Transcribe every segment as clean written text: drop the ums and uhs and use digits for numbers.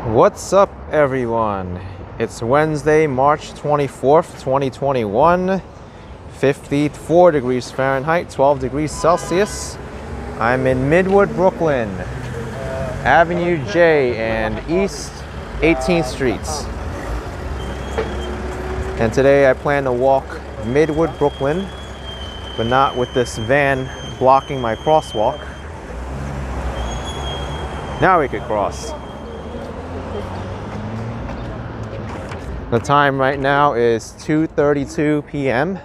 What's up, everyone? It's Wednesday, March 24th, 2021, 54 degrees Fahrenheit, 12 degrees Celsius. I'm in Midwood, Brooklyn, Avenue J and East 18th Streets. And today I plan to walk Midwood, Brooklyn, but not with this van blocking my crosswalk. Now we could cross. The time right now is 2:32 p.m.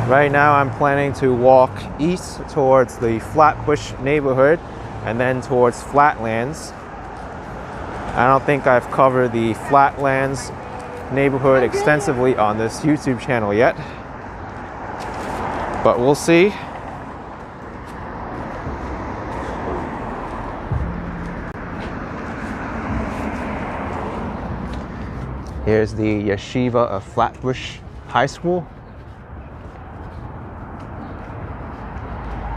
Right now I'm planning to walk east towards the Flatbush neighborhood and then towards Flatlands. I don't think I've covered the Flatlands neighborhood extensively on this YouTube channel yet, but we'll see. Here's the Yeshiva of Flatbush High School.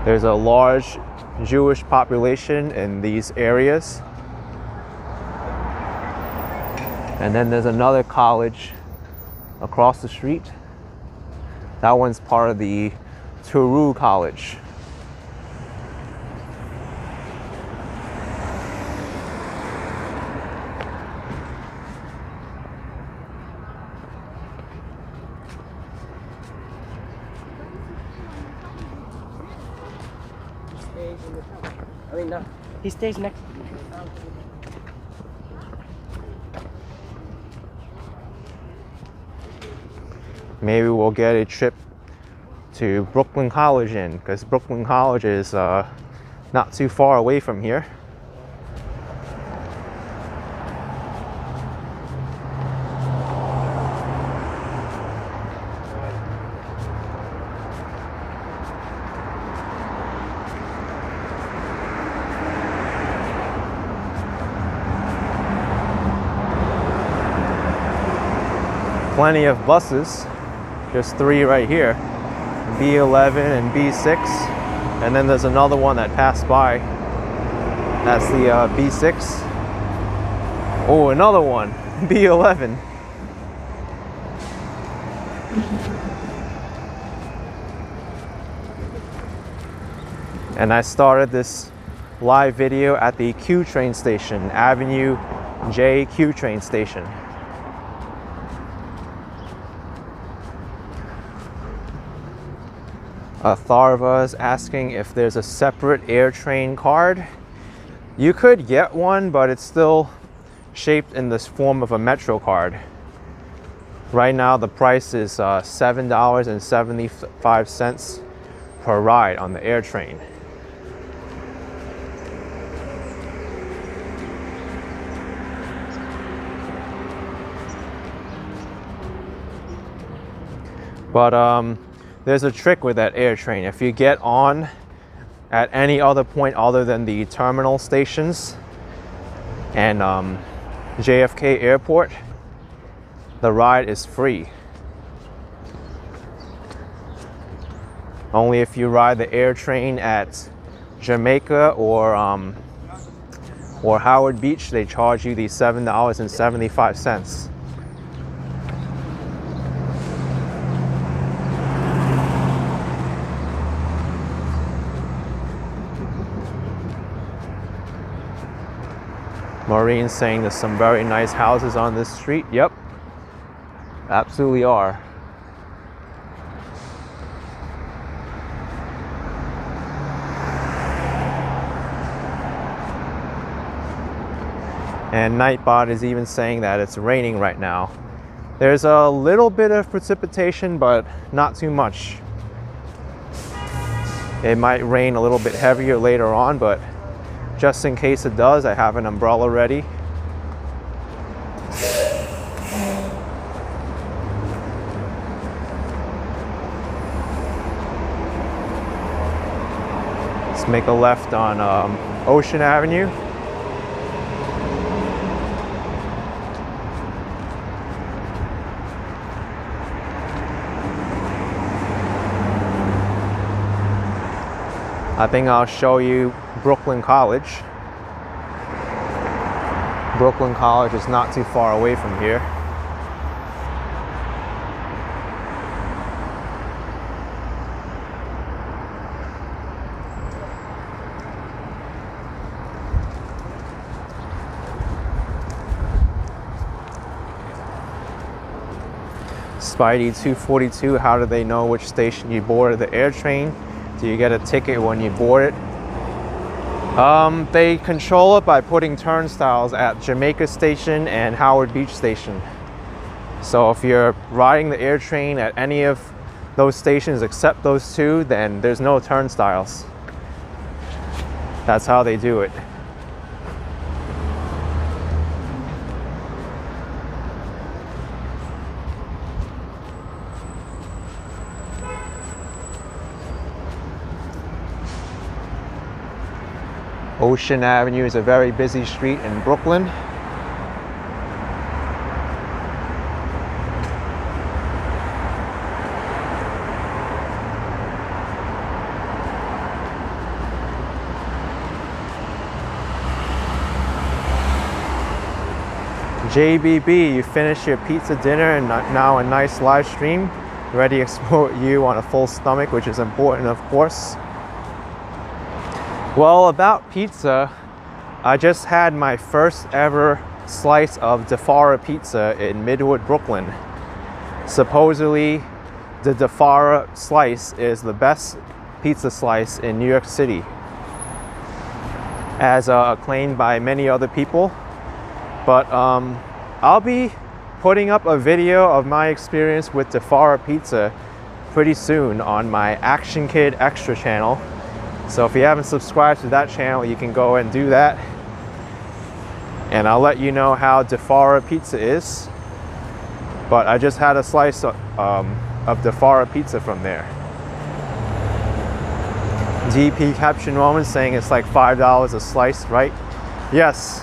There's a large Jewish population in these areas. And then there's another college across the street. That one's part of the Toru College. He stays next. Maybe we'll get a trip to Brooklyn College in, because Brooklyn College is not too far away from here. Plenty of buses, just 3 right here, B11 and B6, and then there's another one that passed by. That's the B6. Oh, another one, B11. And I started this live video at the Q train station, Avenue J Q train station. Tharva is asking if there's a separate AirTrain card. You could get one, but it's still shaped in this form of a Metro card. Right now the price is $7.75 per ride on the AirTrain. But there's a trick with that AirTrain. If you get on at any other point other than the terminal stations and JFK Airport, the ride is free. Only if you ride the AirTrain at Jamaica or Howard Beach, they charge you the $7.75. Maureen's saying there's some very nice houses on this street. Yep, absolutely are. And Nightbot is even saying that it's raining right now. There's a little bit of precipitation, but not too much. It might rain a little bit heavier later on, but just in case it does, I have an umbrella ready. Let's make a left on Ocean Avenue. I think I'll show you Brooklyn College. Brooklyn College is not too far away from here. Spidey 242, how do they know which station you boarded the air train? Do you get a ticket when you board it? They control it by putting turnstiles at Jamaica Station and Howard Beach Station. So if you're riding the air train at any of those stations except those two, then there's no turnstiles. That's how they do it. Ocean Avenue is a very busy street in Brooklyn. JBB, you finished your pizza dinner and now a nice live stream. Ready to export you on a full stomach, which is important, of course. Well, about pizza, I just had my first ever slice of DeFara pizza in Midwood, Brooklyn. Supposedly, the DeFara slice is the best pizza slice in New York City, as acclaimed by many other people. But I'll be putting up a video of my experience with DeFara pizza pretty soon on my Action Kid Extra channel. So if you haven't subscribed to that channel, you can go and do that. And I'll let you know how DeFara pizza is. But I just had a slice of DeFara pizza from there. DP Caption Roman saying it's like $5 a slice, right? Yes,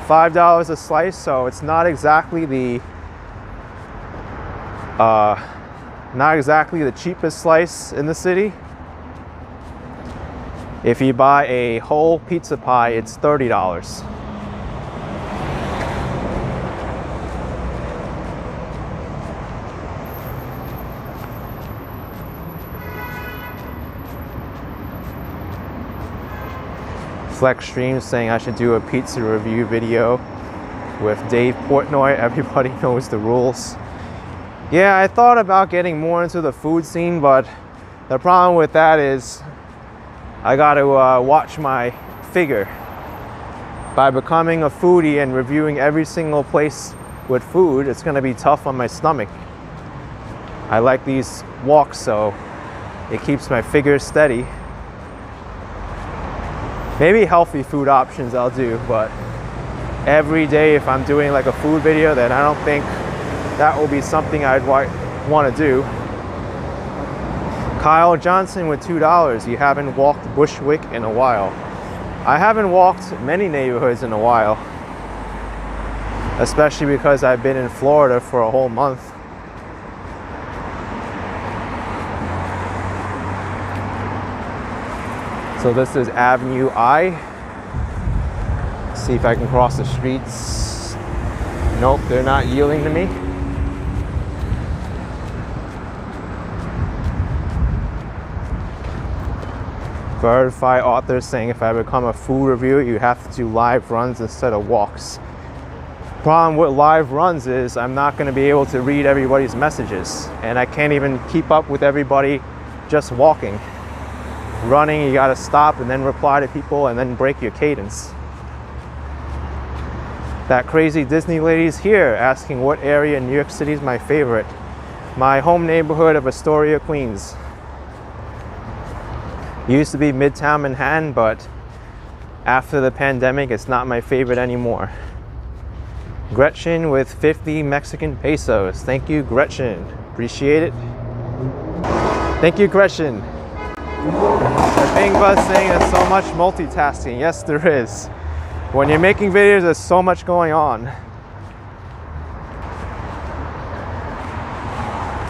$5 a slice, so it's not exactly the cheapest slice in the city. If you buy a whole pizza pie, it's $30. Flex Stream saying I should do a pizza review video with Dave Portnoy. Everybody knows the rules. Yeah, I thought about getting more into the food scene, but the problem with that is I got to watch my figure. By becoming a foodie and reviewing every single place with food, it's going to be tough on my stomach. I like these walks, so it keeps my figure steady. Maybe healthy food options I'll do, but every day if I'm doing like a food video, then I don't think that will be something I'd want to do. Kyle Johnson with $2. You haven't walked Bushwick in a while. I haven't walked many neighborhoods in a while, especially because I've been in Florida for a whole month. So this is Avenue I. See if I can cross the streets. Nope, they're not yielding to me. Verified author saying if I become a food reviewer, you have to do live runs instead of walks. Problem with live runs is I'm not going to be able to read everybody's messages, and I can't even keep up with everybody just walking. Running, you got to stop and then reply to people and then break your cadence. That crazy Disney lady's here asking what area in New York City is my favorite. My home neighborhood of Astoria, Queens. Used to be Midtown Manhattan, but after the pandemic, it's not my favorite anymore. Gretchen with 50 Mexican pesos. Thank you, Gretchen. Appreciate it. Thank you, Gretchen. The Bing Buzz saying there's so much multitasking. Yes, there is. When you're making videos, there's so much going on.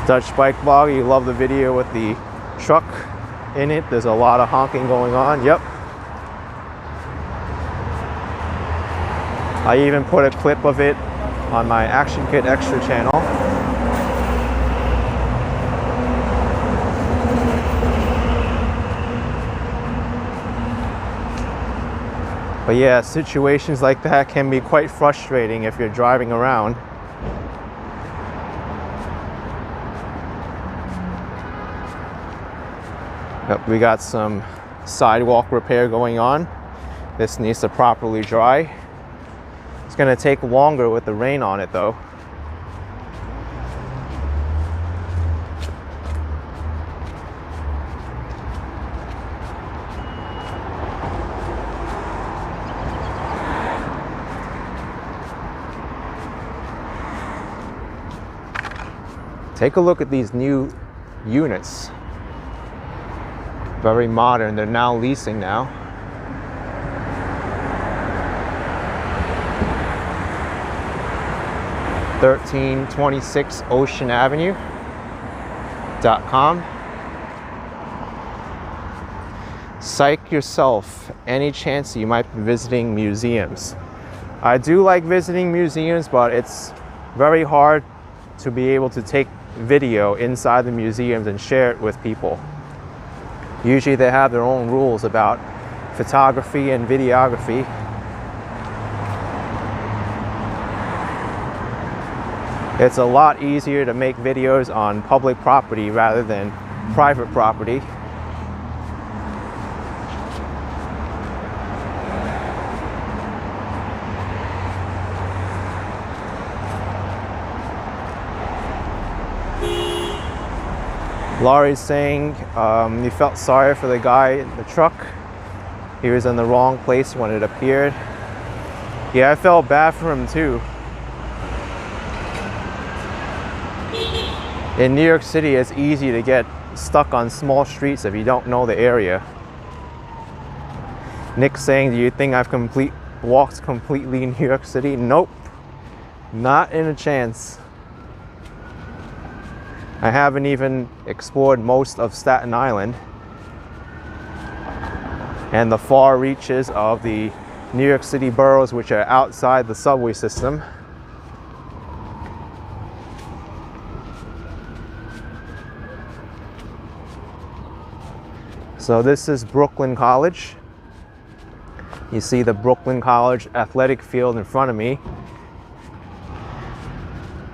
Dutch Bike Vlog, you love the video with the truck. in it. There's a lot of honking going on. Yep. I even put a clip of it on my Action Kid Extra channel. But yeah, situations like that can be quite frustrating if you're driving around. Yep, we got some sidewalk repair going on. This needs to properly dry. It's gonna take longer with the rain on it though. Take a look at these new units. Very modern. They're now leasing now. (1326) Ocean Avenue.com. Psych yourself any chance you might be visiting museums. I do like visiting museums, but it's very hard to be able to take video inside the museums and share it with people. Usually they have their own rules about photography and videography. It's a lot easier to make videos on public property rather than private property. Laurie's saying he felt sorry for the guy in the truck. He was in the wrong place when it appeared. Yeah, I felt bad for him too. In New York City, it's easy to get stuck on small streets if you don't know the area. Nick's saying, do you think I've walked completely in New York City? Nope, not in a chance. I haven't even explored most of Staten Island and the far reaches of the New York City boroughs which are outside the subway system. So this is Brooklyn College. You see the Brooklyn College athletic field in front of me.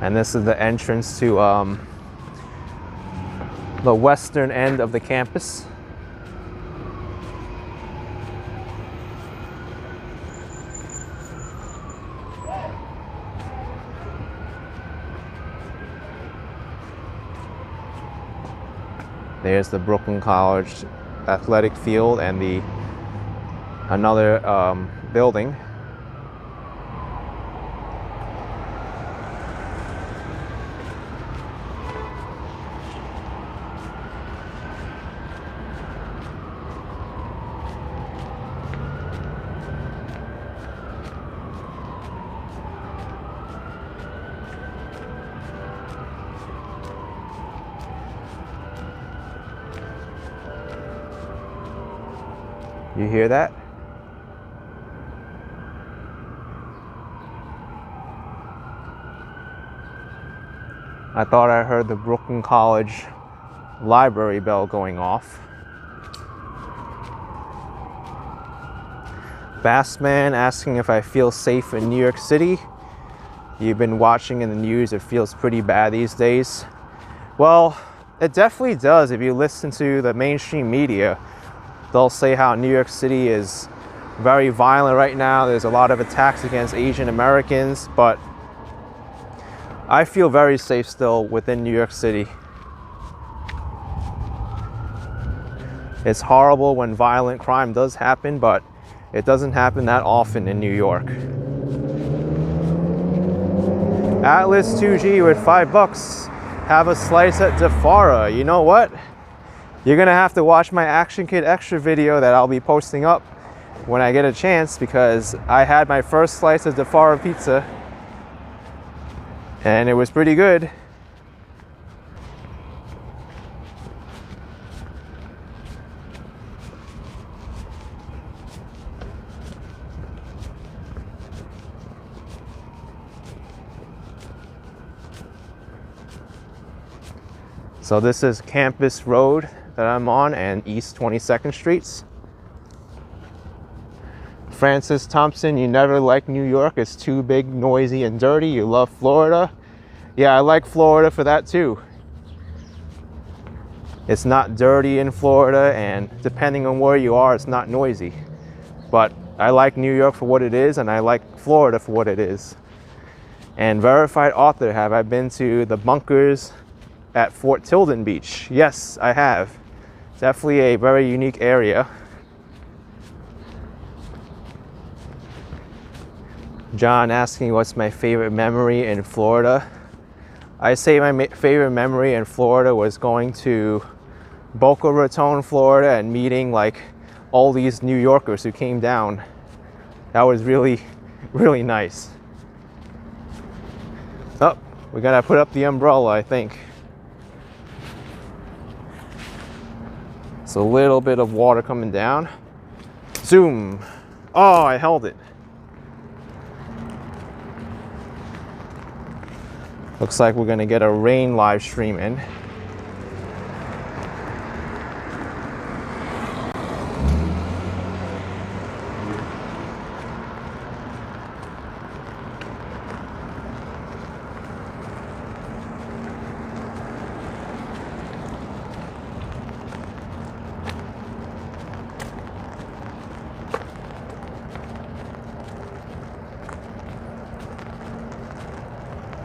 And this is the entrance to the western end of the campus. There's the Brooklyn College athletic field and another building. You hear that? I thought I heard the Brooklyn College library bell going off. Bassman asking if I feel safe in New York City. You've been watching in the news, it feels pretty bad these days. Well, it definitely does. If you listen to the mainstream media, they'll say how New York City is very violent right now. There's a lot of attacks against Asian Americans, but I feel very safe still within New York City. It's horrible when violent crime does happen, but it doesn't happen that often in New York. Atlas 2G with $5. Have a slice at Defara. You know what? You're gonna have to watch my Action Kid Extra video that I'll be posting up when I get a chance, because I had my first slice of Defara pizza and it was pretty good. So this is Campus Road that I'm on and East 22nd Streets. Francis Thompson, you never liked New York. It's too big, noisy, and dirty. You love Florida. Yeah, I like Florida for that too. It's not dirty in Florida, and depending on where you are, it's not noisy. But I like New York for what it is, and I like Florida for what it is. And verified author, have I been to the bunkers at Fort Tilden Beach? Yes, I have. Definitely a very unique area. John asking what's my favorite memory in Florida. I say my favorite memory in Florida was going to Boca Raton, Florida, and meeting like all these New Yorkers who came down. That was really, really nice. Oh, we gotta put up the umbrella, I think. It's a little bit of water coming down. Zoom. Oh, I held it. Looks like we're gonna get a rain live stream in.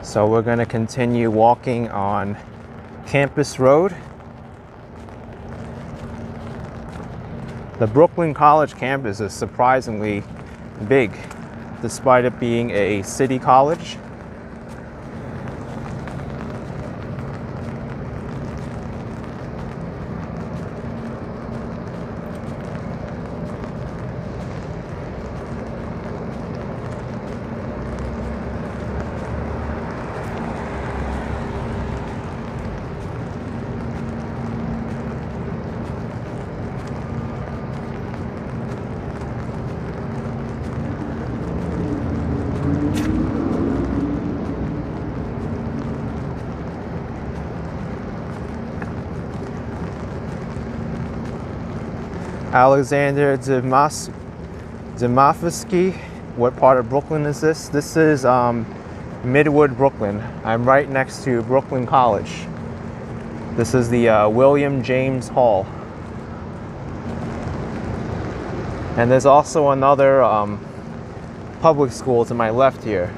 So we're going to continue walking on Campus Road. The Brooklyn College campus is surprisingly big, despite it being a city college. Alexander Demofsky, what part of Brooklyn is this? This is Midwood, Brooklyn. I'm right next to Brooklyn College. This is the William James Hall. And there's also another public school to my left here.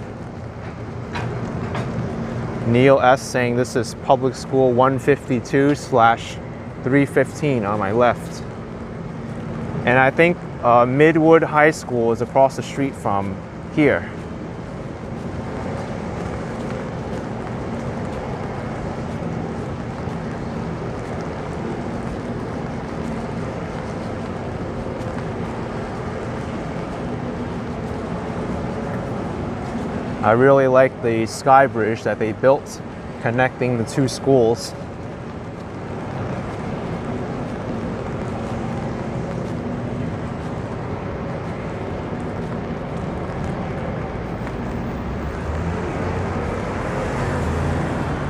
Neil S. saying this is public school 152/315 on my left. And I think Midwood High School is across the street from here. I really like the sky bridge that they built connecting the two schools.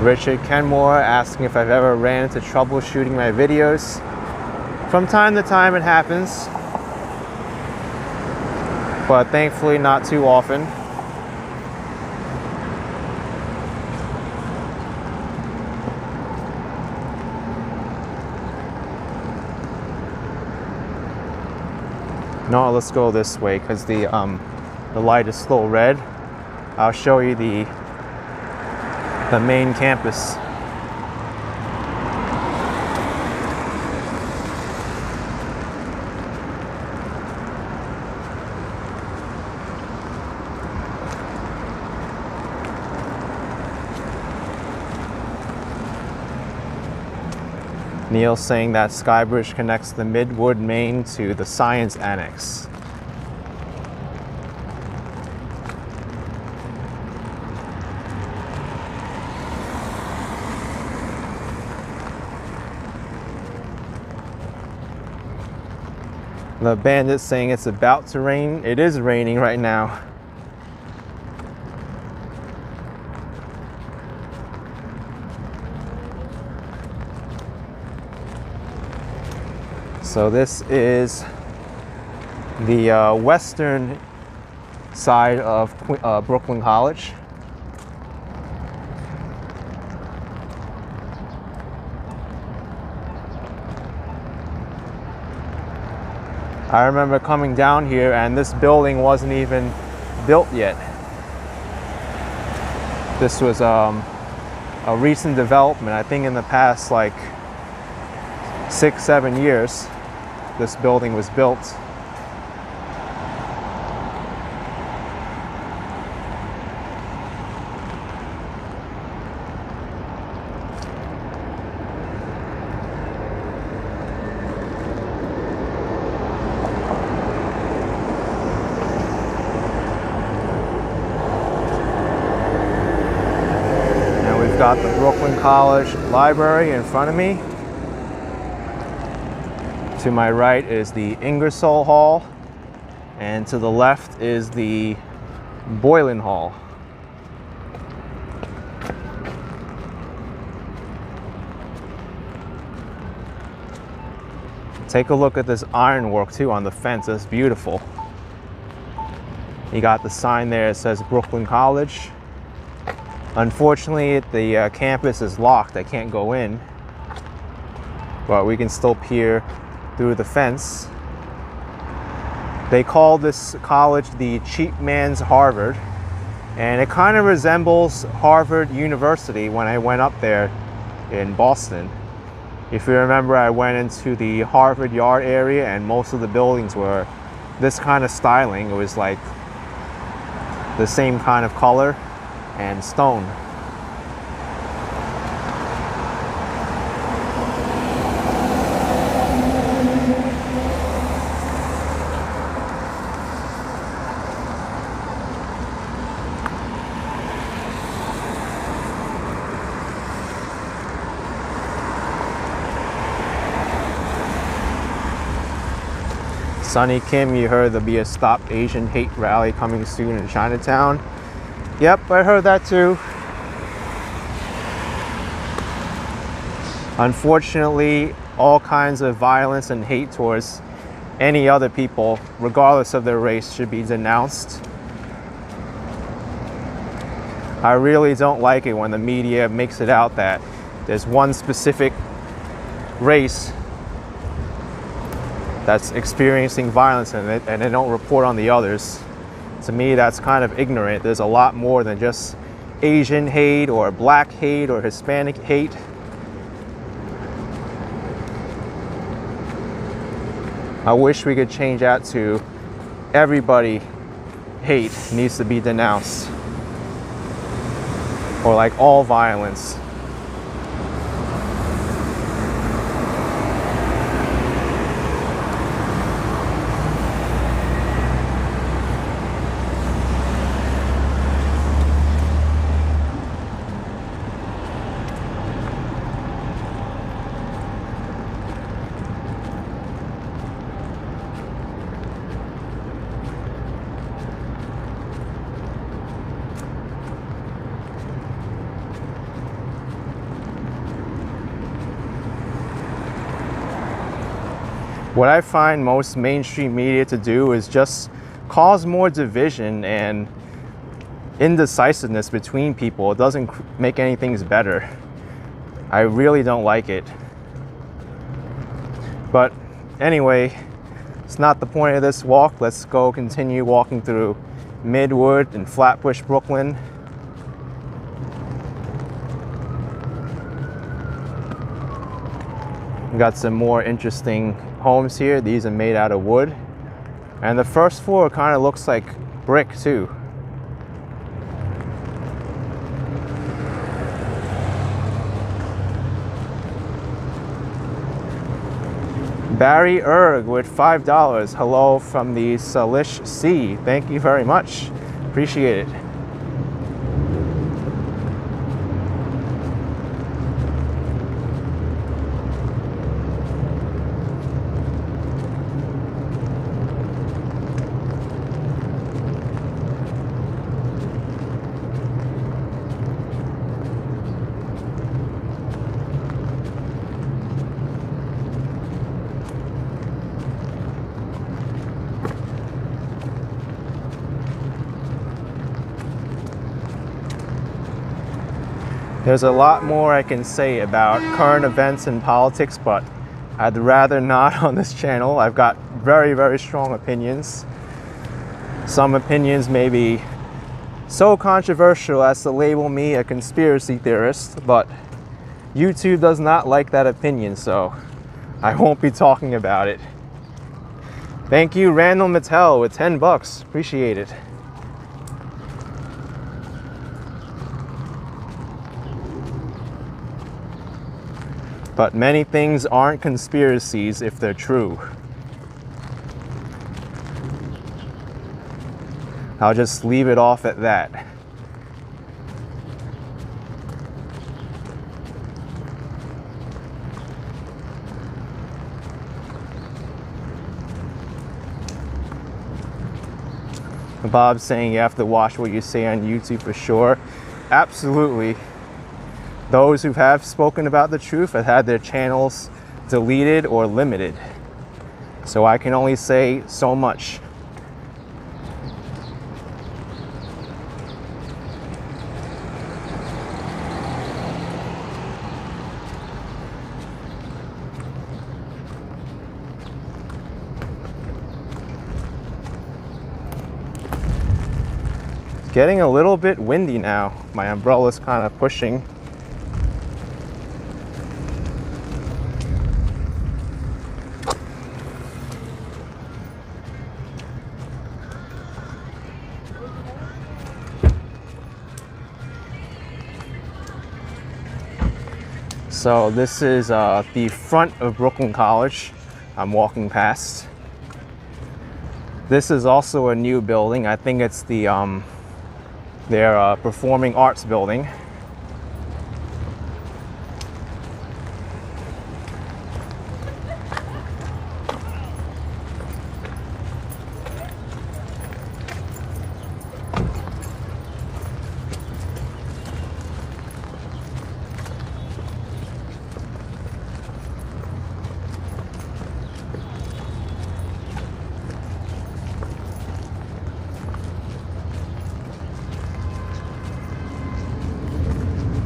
Richard Kenmore asking if I've ever ran into trouble shooting my videos. From time to time it happens, but thankfully not too often. No, let's go this way because the light is still red. I'll show you the main campus. Neil saying that Skybridge connects the Midwood main to the Science Annex. The bandit saying it's about to rain. It is raining right now. So this is the western side of Brooklyn College. I remember coming down here and this building wasn't even built yet. This was a recent development. I think in the past like 6-7 years this building was built. Got the Brooklyn College Library in front of me. To my right is the Ingersoll Hall, and to the left is the Boylan Hall. Take a look at this ironwork too on the fence. It's beautiful. You got the sign there that says Brooklyn College. Unfortunately, the campus is locked. I can't go in, but we can still peer through the fence. They call this college the cheap man's Harvard, and it kind of resembles Harvard University when I went up there in Boston. If you remember, I went into the Harvard Yard area and most of the buildings were this kind of styling. It was like the same kind of color and stone. Sonny Kim, you heard there'll be a Stop Asian Hate rally coming soon in Chinatown. Yep, I heard that too. Unfortunately, all kinds of violence and hate towards any other people, regardless of their race, should be denounced. I really don't like it when the media makes it out that there's one specific race that's experiencing violence and they don't report on the others. To me, that's kind of ignorant. There's a lot more than just Asian hate or black hate or Hispanic hate. I wish we could change that to everybody hate needs to be denounced, or like all violence. What I find most mainstream media to do is just cause more division and indecisiveness between people. It doesn't make anything better. I really don't like it. But anyway, it's not the point of this walk. Let's go continue walking through Midwood and Flatbush, Brooklyn. We got some more interesting homes here. These are made out of wood. And the first floor kind of looks like brick too. Barry Erg with $5. Hello from the Salish Sea. Thank you very much. Appreciate it. There's a lot more I can say about current events and politics, but I'd rather not on this channel. I've got very, very strong opinions. Some opinions may be so controversial as to label me a conspiracy theorist, but YouTube does not like that opinion, so I won't be talking about it. Thank you, Randall Mattel, with 10 bucks. Appreciate it. But many things aren't conspiracies if they're true. I'll just leave it off at that. Bob's saying you have to watch what you say on YouTube for sure. Absolutely. Those who have spoken about the truth have had their channels deleted or limited. So I can only say so much. Getting a little bit windy now. My umbrella's kind of pushing. So this is the front of Brooklyn College I'm walking past. This is also a new building. I think it's the their performing arts building.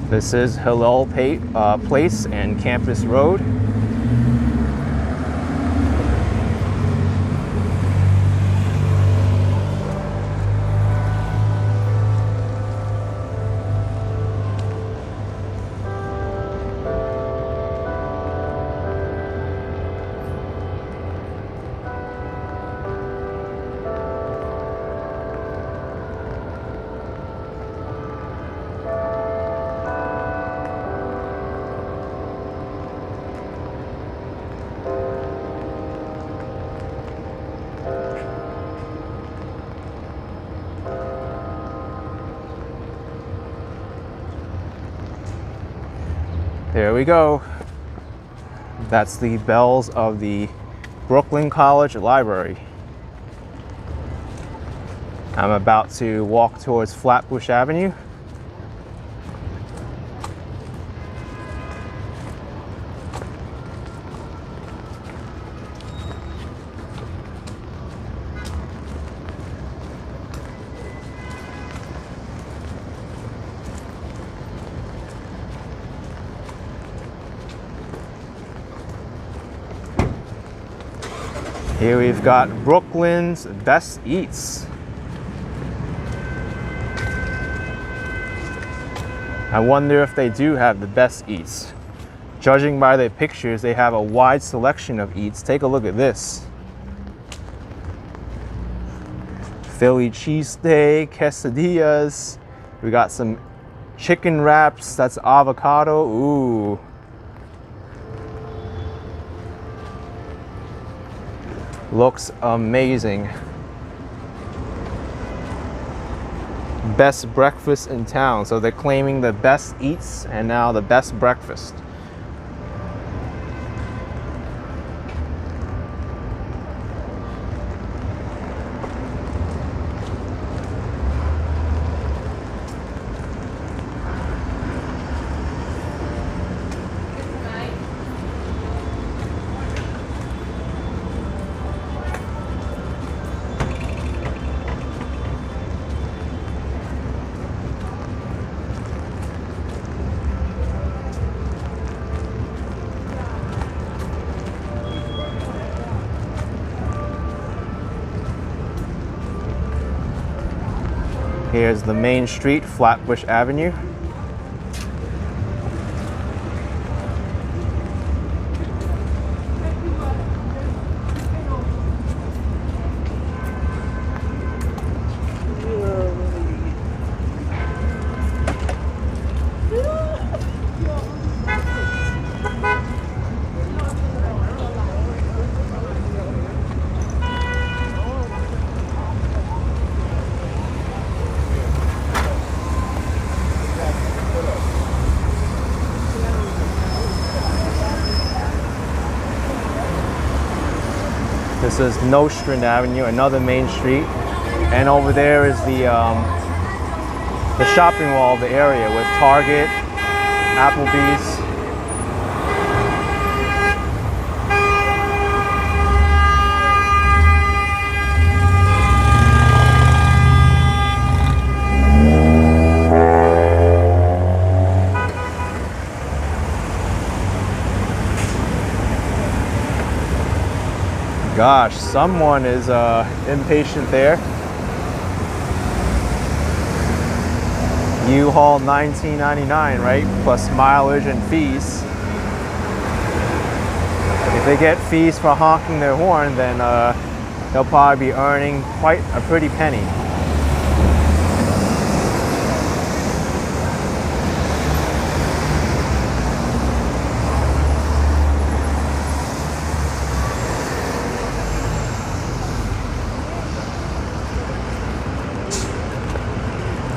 This is Hillel Place and Campus Road. There we go. That's the bells of the Brooklyn College Library. I'm about to walk towards Flatbush Avenue. Here we've got Brooklyn's Best Eats. I wonder if they do have the best eats. Judging by their pictures, they have a wide selection of eats. Take a look at this. Philly cheesesteak, quesadillas. We got some chicken wraps. That's avocado. Ooh. Looks amazing. Best breakfast in town. So they're claiming the best eats and now the best breakfast. Here's the main street, Flatbush Avenue. This is Nostrand Avenue, another main street, and over there is the shopping mall of the area with Target, Applebee's. Gosh, someone is impatient there. U-Haul $19.99, right? Plus mileage and fees. If they get fees for honking their horn, then they'll probably be earning quite a pretty penny.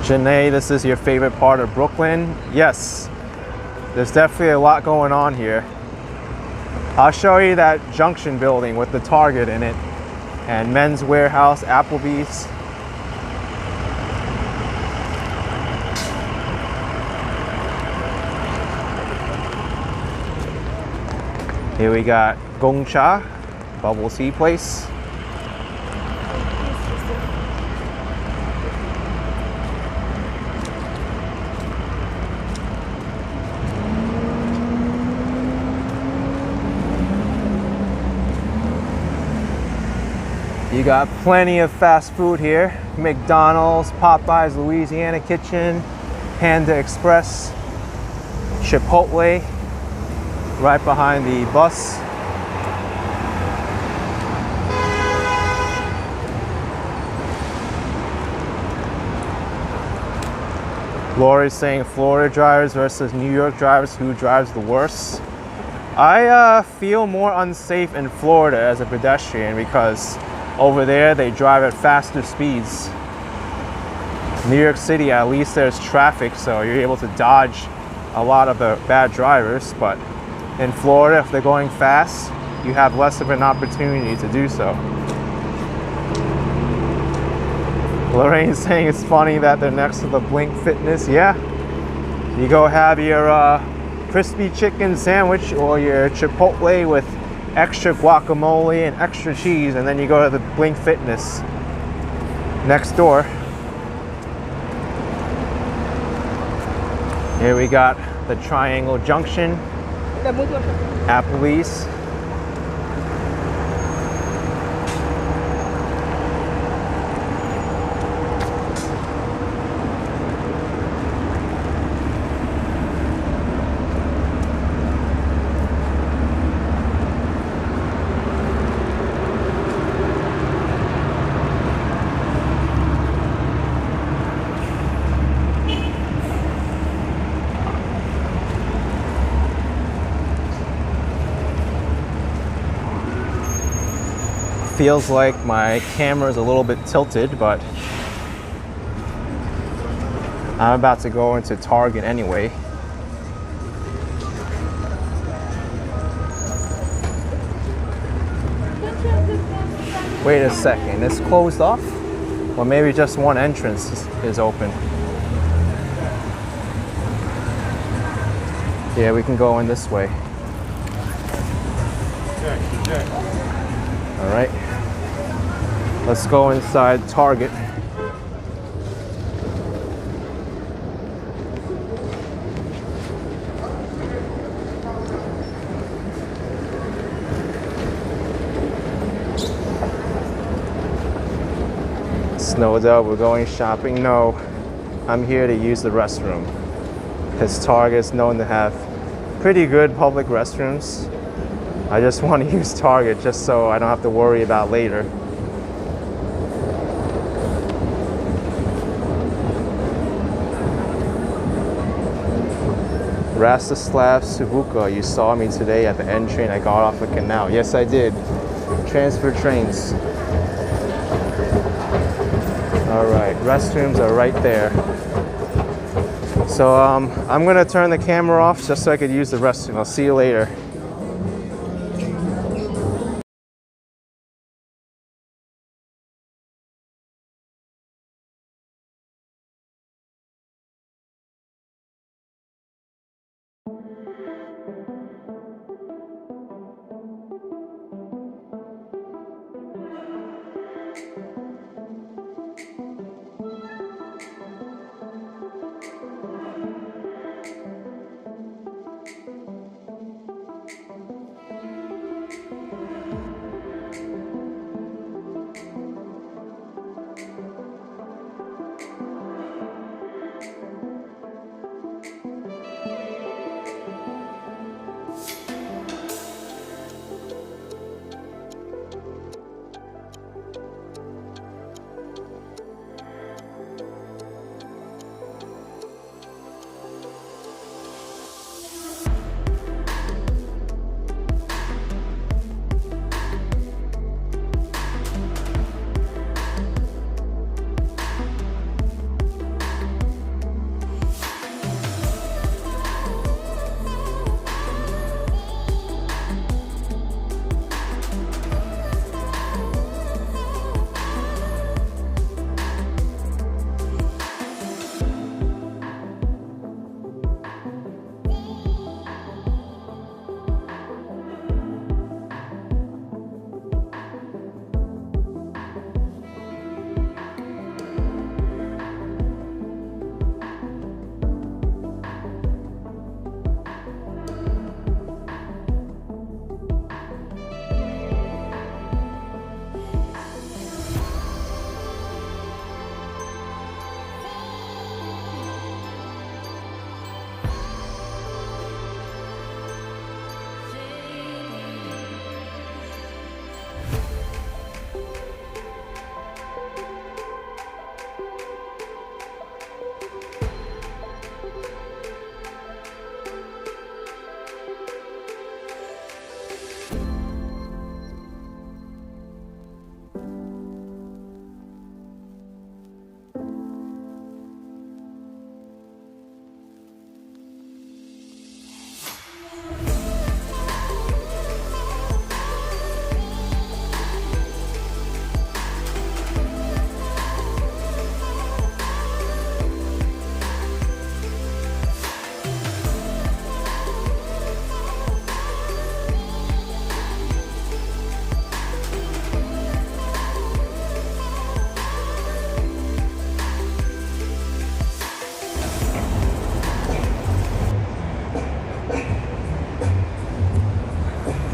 Janae, this is your favorite part of Brooklyn? Yes, there's definitely a lot going on here. I'll show you that Junction building with the Target in it, and Men's Warehouse, Applebee's. Here we got Gongcha, bubble tea place. You got plenty of fast food here. McDonald's, Popeyes, Louisiana Kitchen, Panda Express, Chipotle, right behind the bus. Lori's saying Florida drivers versus New York drivers, who drives the worst? I feel more unsafe in Florida as a pedestrian because over there they drive at faster speeds. New York City, at least there's traffic, so you're able to dodge a lot of the bad drivers, but in Florida, if they're going fast, you have less of an opportunity to do so. Lorraine's saying it's funny that they're next to the Blink Fitness. Yeah, you go have your crispy chicken sandwich or your Chipotle with extra guacamole and extra cheese, and then you go to the Blink Fitness next door. Here we got the Triangle Junction, Applebee's. Feels like my camera is a little bit tilted, but I'm about to go into Target anyway. Wait a second, it's closed off? Or maybe just one entrance is open. Yeah, we can go in this way. All right. Let's go inside Target. Snowed out, we're going shopping. No, I'm here to use the restroom, because Target's known to have pretty good public restrooms. I just want to use Target just so I don't have to worry about later. Rastislav Subuka, you saw me today at the N train. I got off the canal. Yes, I did. Transfer trains. All right, restrooms are right there. So I'm gonna turn the camera off just so I could use the restroom. I'll see you later.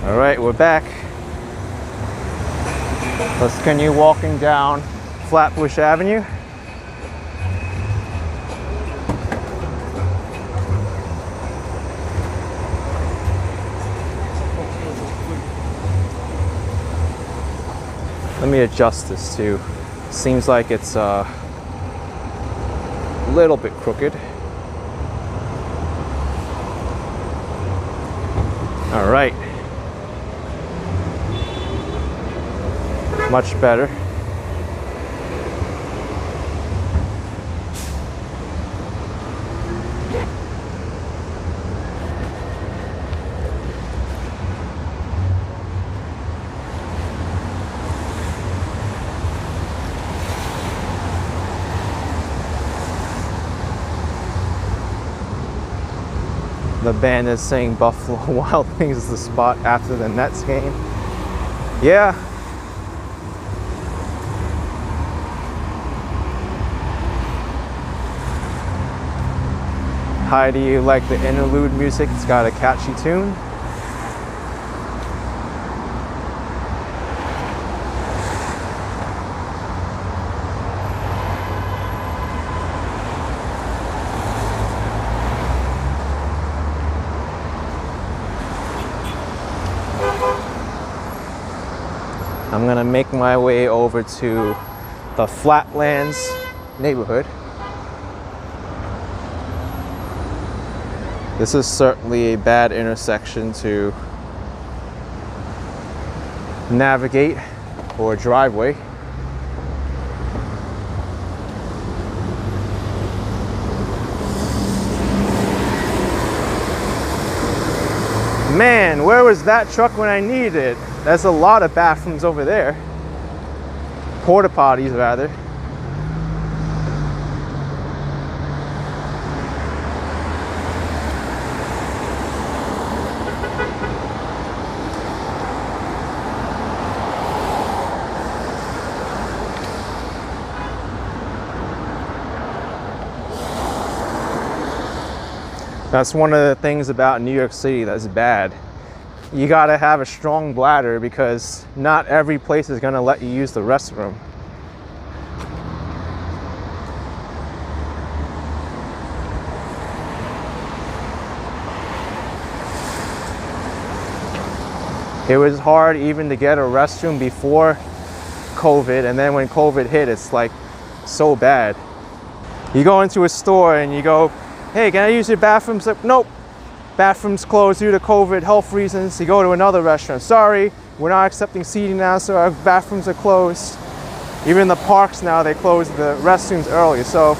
All right, we're back. Let's continue walking down Flatbush Avenue. Let me adjust this too. Seems like it's a little bit crooked. All right. Much better. The band is saying Buffalo Wild Wings is the spot after the Nets game. Yeah. Hi, do you like the interlude music? It's got a catchy tune. I'm gonna make my way over to the Flatlands Neighborhood. This is certainly a bad intersection to navigate, or driveway. Man, where was that truck when I needed it? There's a lot of bathrooms over there. Porta potties, rather. That's one of the things about New York City that's bad. You gotta have a strong bladder because not every place is gonna let you use the restroom. It was hard even to get a restroom before COVID, and then when COVID hit, it's like so bad. You go into a store and you go, hey, can I use your bathroom? Like, nope, bathroom's closed due to COVID health reasons. You go to another restaurant, sorry, we're not accepting seating now, so our bathrooms are closed. Even the parks now, they close the restrooms early. So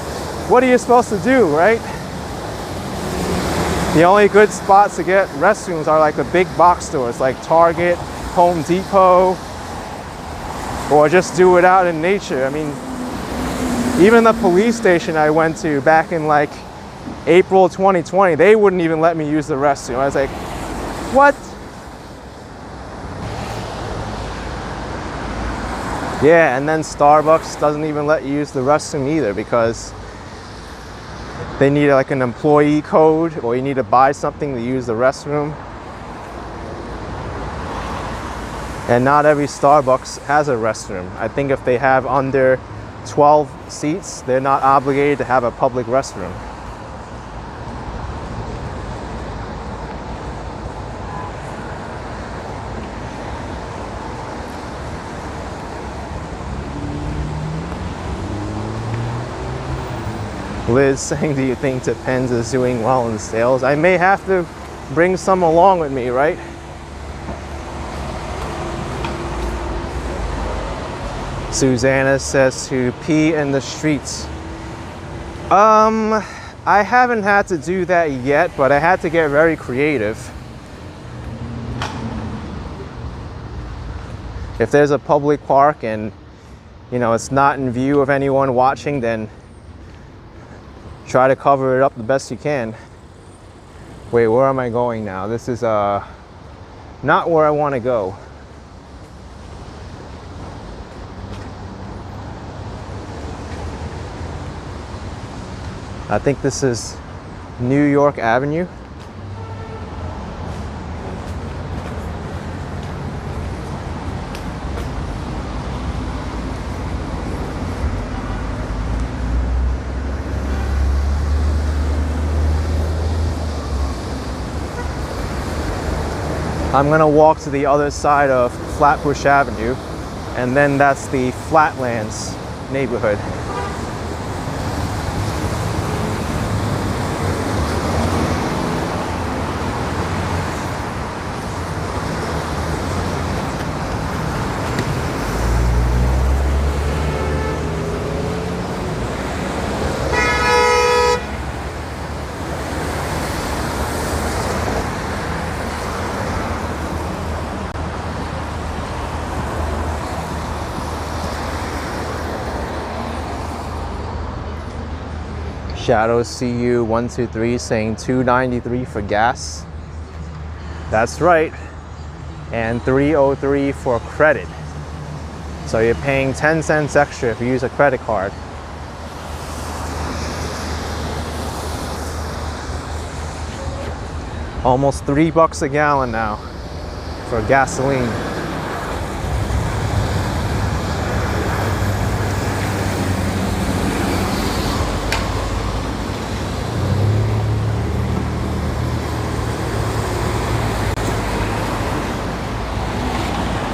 what are you supposed to do, right? The only good spots to get restrooms are like the big box stores like Target, Home Depot, or just do it out in nature. I mean, even the police station I went to back in like April 2020, they wouldn't even let me use the restroom. I was like, what? Yeah, and then Starbucks doesn't even let you use the restroom either because they need like an employee code, or you need to buy something to use the restroom. And not every Starbucks has a restroom. I think if they have under 12 seats, they're not obligated to have a public restroom. Liz saying, do you think Depends is doing well in sales? I may have to bring some along with me, right? Susanna says to pee in the streets. I haven't had to do that yet, but I had to get very creative. If there's a public park and, you know, it's not in view of anyone watching, then try to cover it up the best you can. Wait, where am I going now? This is not where I want to go. I think this is New York Avenue. I'm gonna walk to the other side of Flatbush Avenue, and then that's the Flatlands Neighborhood. Shadows CU 123 saying $2.93 for gas. That's right. And $3.03 for credit. So you're paying 10 cents extra if you use a credit card. Almost $3 a gallon now for gasoline.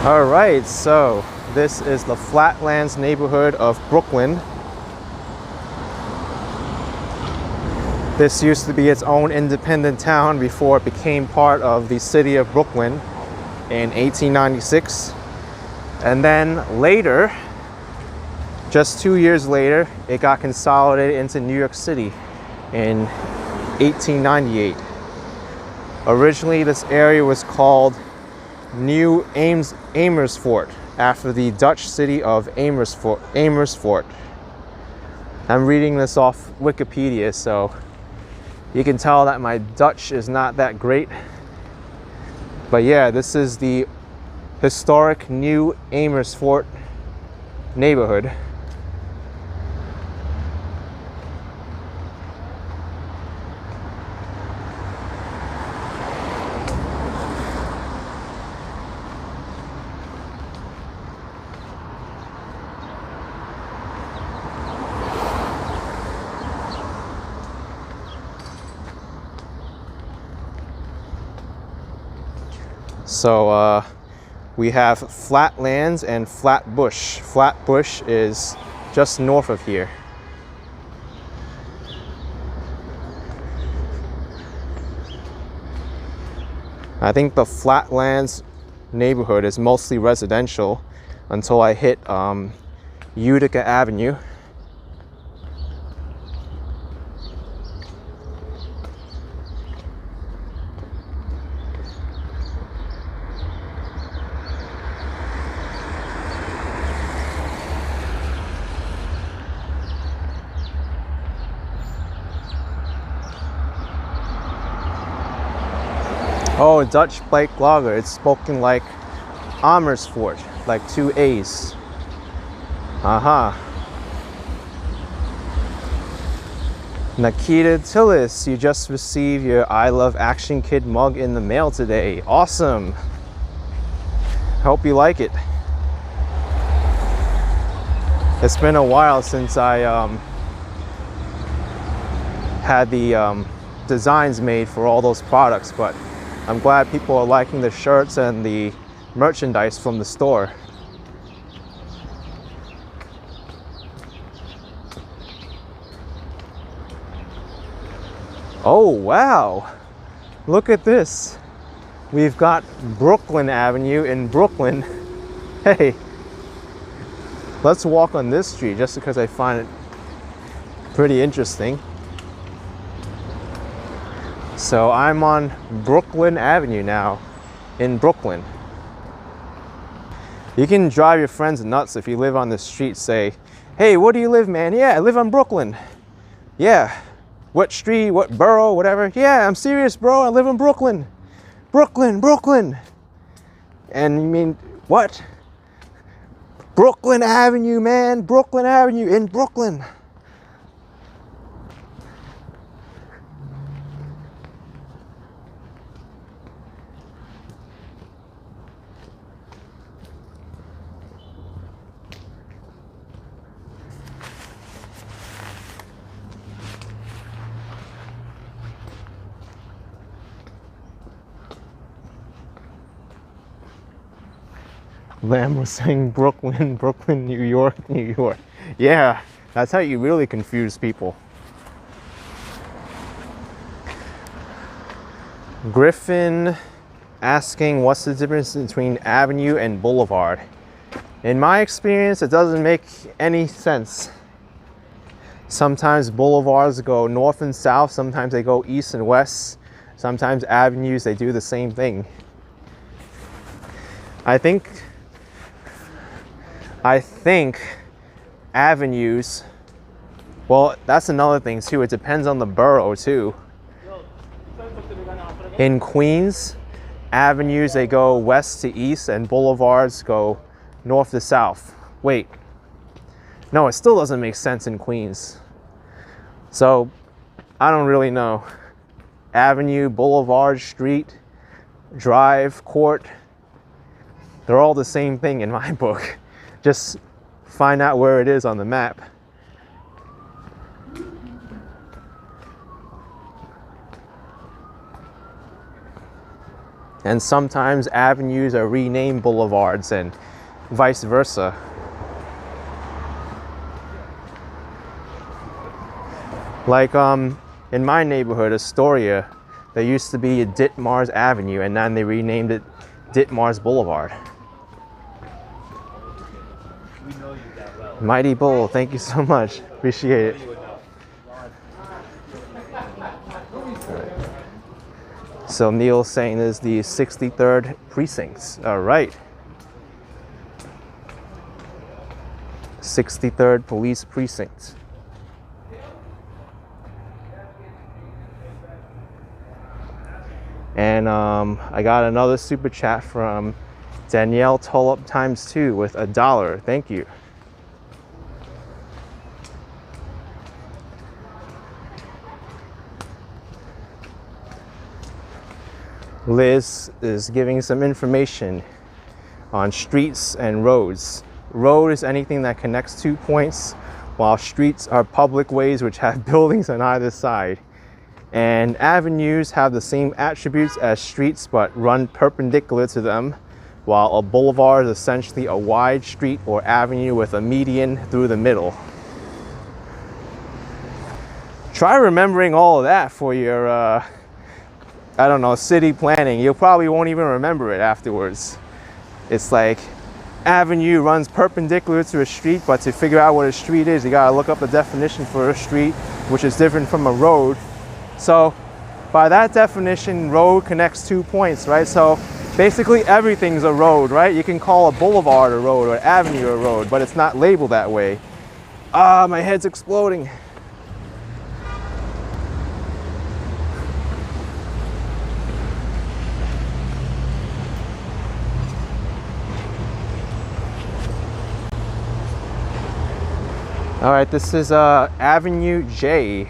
All right, so this is the Flatlands neighborhood of Brooklyn. This used to be its own independent town before it became part of the city of Brooklyn in 1896. And then later, just 2 years later, it got consolidated into New York City in 1898. Originally, this area was called New Amersfoort, after the Dutch city of Amersfoort. I'm reading this off Wikipedia, so you can tell that my Dutch is not that great. But yeah, this is the historic New Amersfoort neighborhood. So we have Flatlands and Flatbush. Flatbush is just north of here. I think the Flatlands neighborhood is mostly residential until I hit Utica Avenue. Oh, Dutch Blake Lager. It's spoken like Amersfoort, like 2 A's. Nikita Tillis, you just received your I Love Action Kid mug in the mail today. Awesome. Hope you like it. It's been a while since I had the designs made for all those products, but I'm glad people are liking the shirts and the merchandise from the store. Oh, wow. Look at this. We've got Brooklyn Avenue in Brooklyn. Hey, let's walk on this street just because I find it pretty interesting. So I'm on Brooklyn Avenue now in Brooklyn. You can drive your friends nuts if you live on the street. Say, hey, where do you live, man? Yeah, I live on Brooklyn. Yeah, what street, what borough, whatever. Yeah, I'm serious, bro. I live in Brooklyn. Brooklyn, Brooklyn. And you mean, what? Brooklyn Avenue, man. Brooklyn Avenue in Brooklyn. Lamb was saying Brooklyn, Brooklyn, New York, New York. Yeah, that's how you really confuse people. Griffin asking what's the difference between Avenue and Boulevard. In my experience, it doesn't make any sense. Sometimes boulevards go north and south, sometimes they go east and west. Sometimes avenues, they do the same thing. I think avenues, well, that's another thing too. It depends on the borough too. In Queens, avenues, they go west to east and boulevards go north to south. Wait, no, it still doesn't make sense in Queens. So I don't really know. Avenue, boulevard, street, drive, court, they're all the same thing in my book. Just find out where it is on the map. And sometimes avenues are renamed boulevards and vice versa. Like in my neighborhood, Astoria, there used to be a Ditmars Avenue, and then they renamed it Ditmars Boulevard. We know you that well. Mighty Bull, thank you so much. Appreciate it. So Neil's saying this is the 63rd precinct. All right. 63rd Police Precinct. And I got another super chat from Danielle Tulip ×2 with $1. Thank you. Liz is giving some information on streets and roads. Road is anything that connects 2 points, while streets are public ways which have buildings on either side. And avenues have the same attributes as streets but run perpendicular to them, while a boulevard is essentially a wide street or avenue with a median through the middle. Try remembering all of that for your, I don't know, city planning. You probably won't even remember it afterwards. It's like, avenue runs perpendicular to a street, but to figure out what a street is, you gotta look up the definition for a street, which is different from a road. So by that definition, road connects 2 points, right? So basically everything's a road, right? You can call a boulevard a road or avenue a road, but it's not labeled that way. Ah, my head's exploding. All right, this is Avenue J.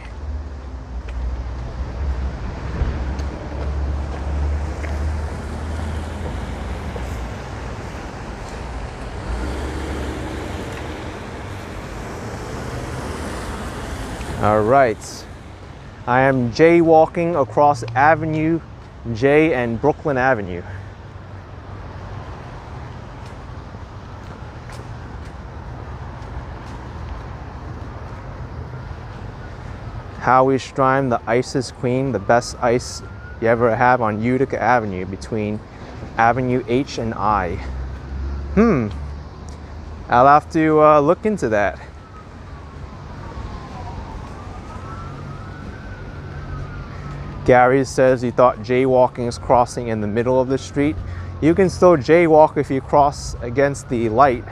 All right, I am jaywalking across Avenue J and Brooklyn Avenue. Howie Strime, the ISIS Queen, the best ice you ever have on Utica Avenue between Avenue H and I. I'll have to look into that. Gary says he thought jaywalking is crossing in the middle of the street. You can still jaywalk if you cross against the light.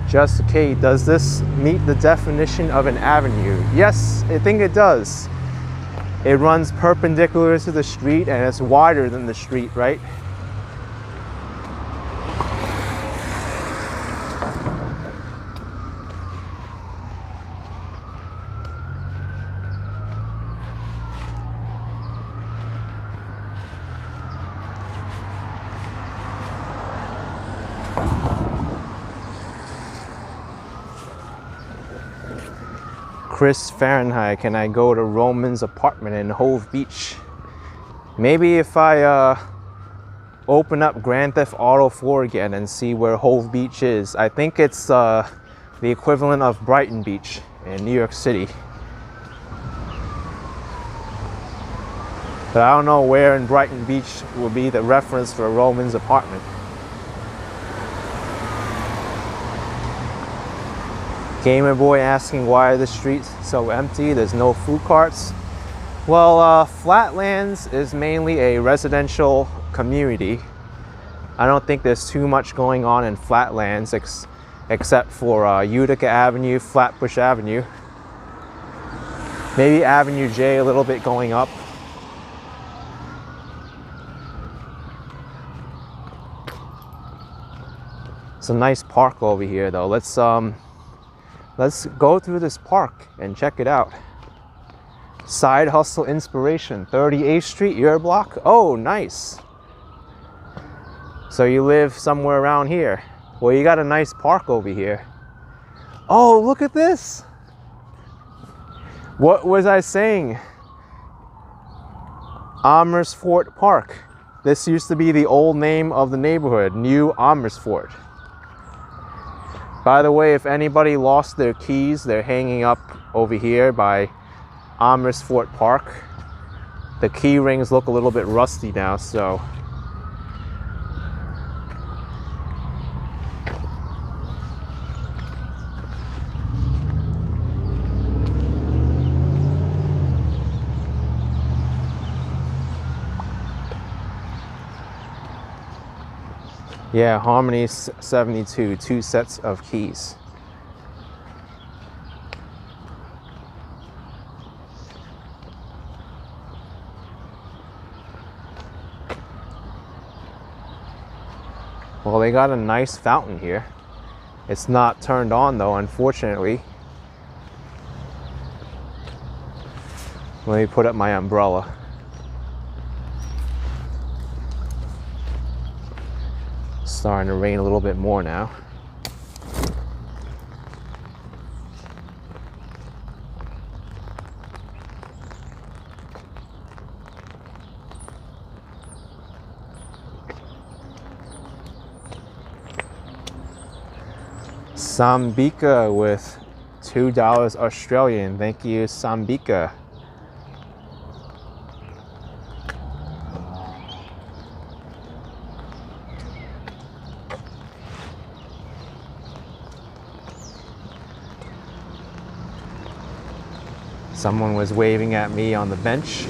Just okay, does this meet the definition of an avenue? Yes, I think it does. It runs perpendicular to the street and it's wider than the street, right? Chris Fahrenheit, can I go to Roman's apartment in Hove Beach? Maybe if I open up Grand Theft Auto 4 again and see where Hove Beach is. I think it's the equivalent of Brighton Beach in New York City. But I don't know where in Brighton Beach will be the reference for Roman's apartment. Gamer Boy asking why are the streets so empty? There's no food carts. Well, Flatlands is mainly a residential community. I don't think there's too much going on in Flatlands except for Utica Avenue, Flatbush Avenue. Maybe Avenue J a little bit going up. It's a nice park over here though. Let's go through this park and check it out. Side Hustle Inspiration, 38th Street, your block. Oh, nice. So you live somewhere around here. Well, you got a nice park over here. Oh, look at this. What was I saying? Amersfoort Park. This used to be the old name of the neighborhood, New Amersfoort. By the way, if anybody lost their keys, they're hanging up over here by Amersfoort Park. The key rings look a little bit rusty now, so. Yeah, Harmony 72, 2 sets of keys. Well, they got a nice fountain here. It's not turned on though, unfortunately. Let me put up my umbrella. Starting to rain a little bit more now. Sambika with $2 Australian. Thank you, Sambika. Someone was waving at me on the bench.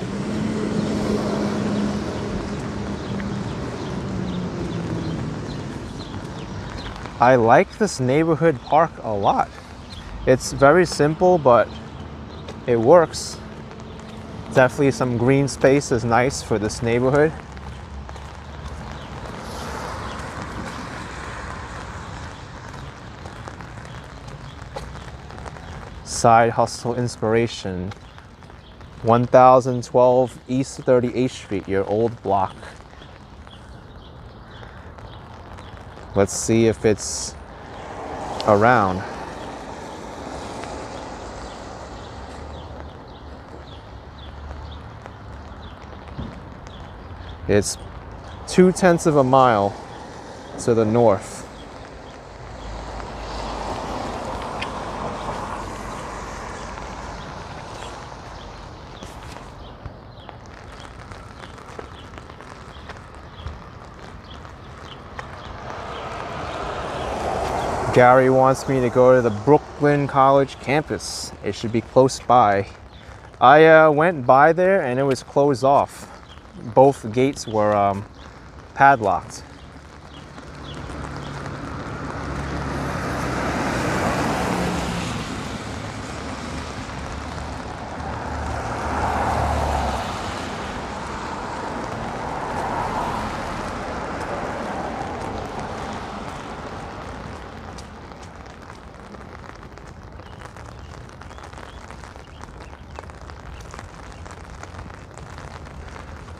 I like this neighborhood park a lot. It's very simple, but it works. Definitely some green space is nice for this neighborhood. Side hustle inspiration. 1012 East 38th Street, your old block. Let's see if it's around. It's 0.2 of a mile to the north. Gary wants me to go to the Brooklyn College campus. It should be close by. I went by there and it was closed off. Both gates were padlocked.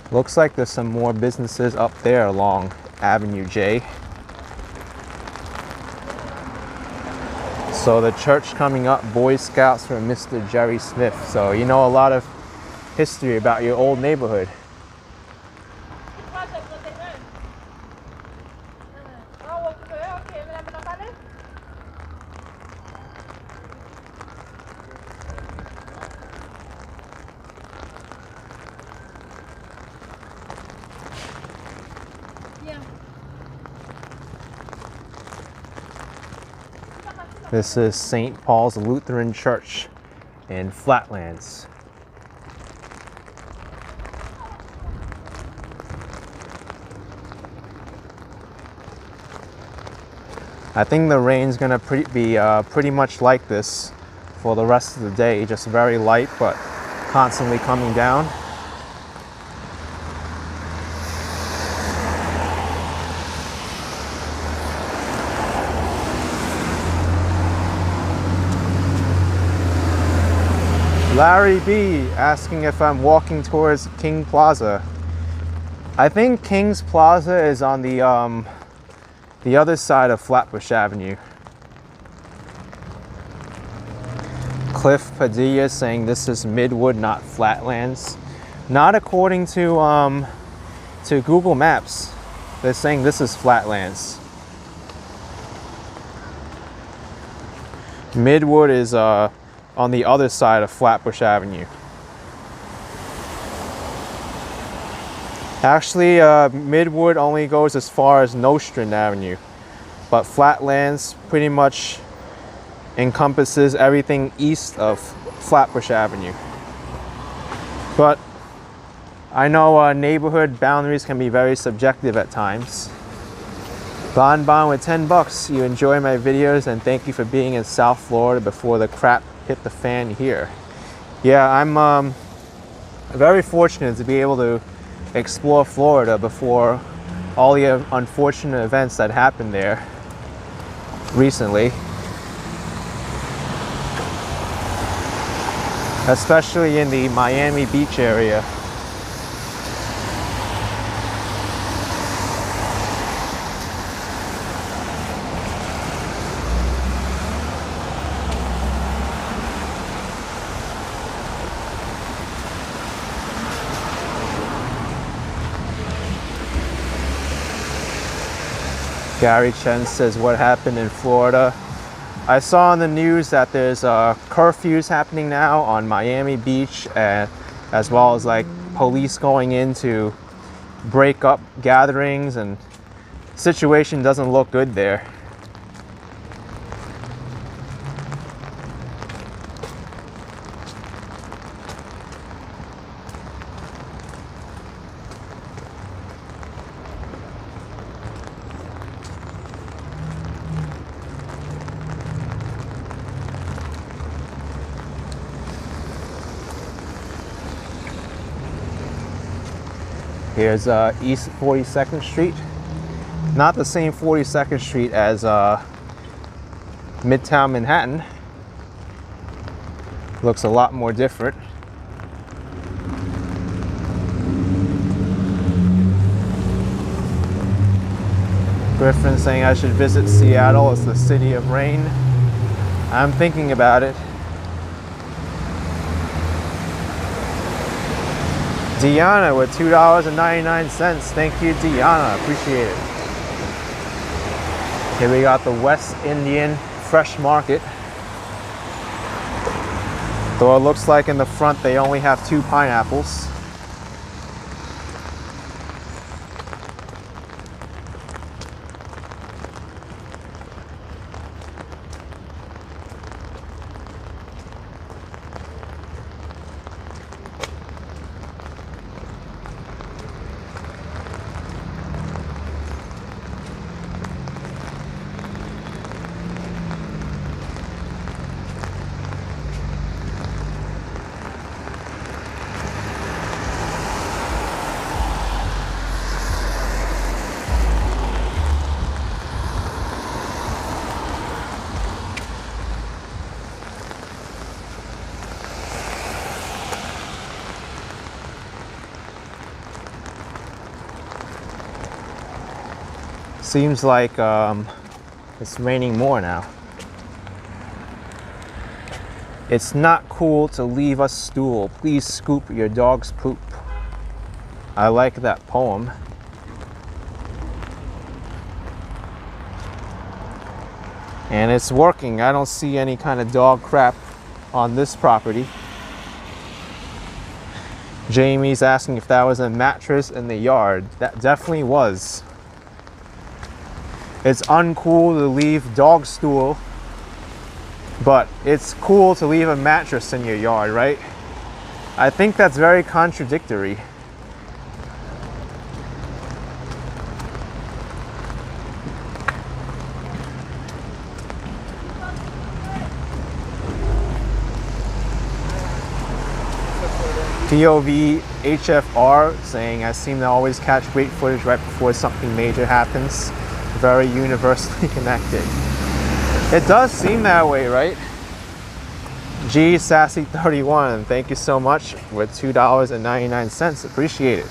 Looks like there's some more businesses up there along Avenue J. So the church coming up, Boy Scouts for Mr. Jerry Smith. So you know a lot of history about your old neighborhood. This is St. Paul's Lutheran Church in Flatlands. I think the rain's gonna be pretty much like this for the rest of the day. Just very light, but constantly coming down. Larry B asking if I'm walking towards King Plaza. I think King's Plaza is on the other side of Flatbush Avenue. Cliff Padilla saying this is Midwood, not Flatlands. Not according to Google Maps. They're saying this is Flatlands. Midwood is on the other side of Flatbush Avenue. Actually, Midwood only goes as far as Nostrand Avenue, but Flatlands pretty much encompasses everything east of Flatbush Avenue. But I know neighborhood boundaries can be very subjective at times. Bon with 10 bucks. You enjoy my videos and thank you for being in South Florida before the crap hit the fan here. Yeah, I'm very fortunate to be able to explore Florida before all the unfortunate events that happened there recently. Especially in the Miami Beach area. Gary Chen says, what happened in Florida? I saw on the news that there's curfews happening now on Miami Beach, as well as like police going in to break up gatherings, and situation doesn't look good there. Here's East 42nd Street. Not the same 42nd Street as Midtown Manhattan. Looks a lot more different. Griffin saying I should visit Seattle. It's the city of rain. I'm thinking about it. Deanna with $2.99. Thank you, Deanna. Appreciate it. Here we got the West Indian Fresh Market. Though it looks like in the front they only have 2 pineapples. Seems like it's raining more now. It's not cool to leave a stool. Please scoop your dog's poop. I like that poem. And it's working. I don't see any kind of dog crap on this property. Jamie's asking if that was a mattress in the yard. That definitely was. It's uncool to leave dog stool, but it's cool to leave a mattress in your yard, right? I think that's very contradictory. POV HFR saying, I seem to always catch great footage right before something major happens. Very universally connected. It does seem that way, right? G Sassy31, thank you so much with $2.99. Appreciate it.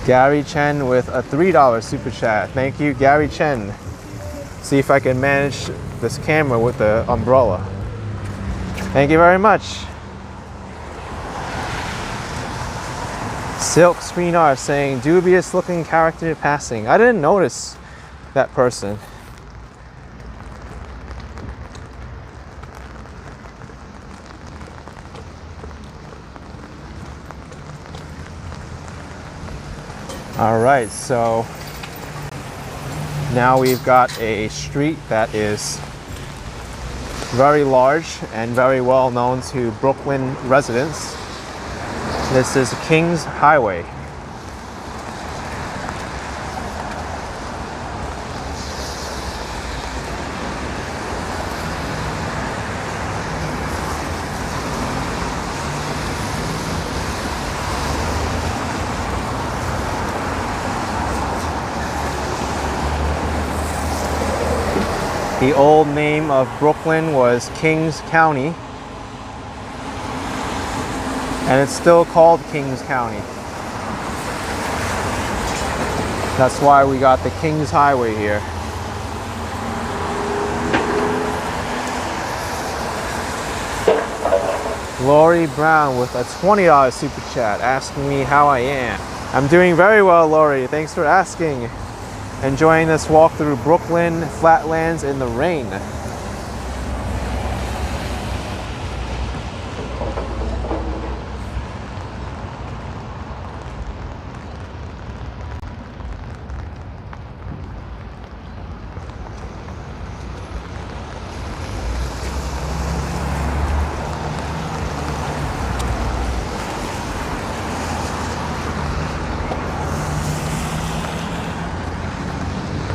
Gary Chen with a $3 super chat. Thank you, Gary Chen. See if I can manage this camera with the umbrella. Thank you very much. Silk Screen Art saying dubious looking character passing. I didn't notice that person. All right, so now we've got a street that is very large and very well known to Brooklyn residents. This is Kings Highway. The old name of Brooklyn was Kings County, and it's still called Kings County. That's why we got the Kings Highway here. Lori Brown with a $20 super chat asking me how I am. I'm doing very well, Lori. Thanks for asking. Enjoying this walk through Brooklyn Flatlands in the rain.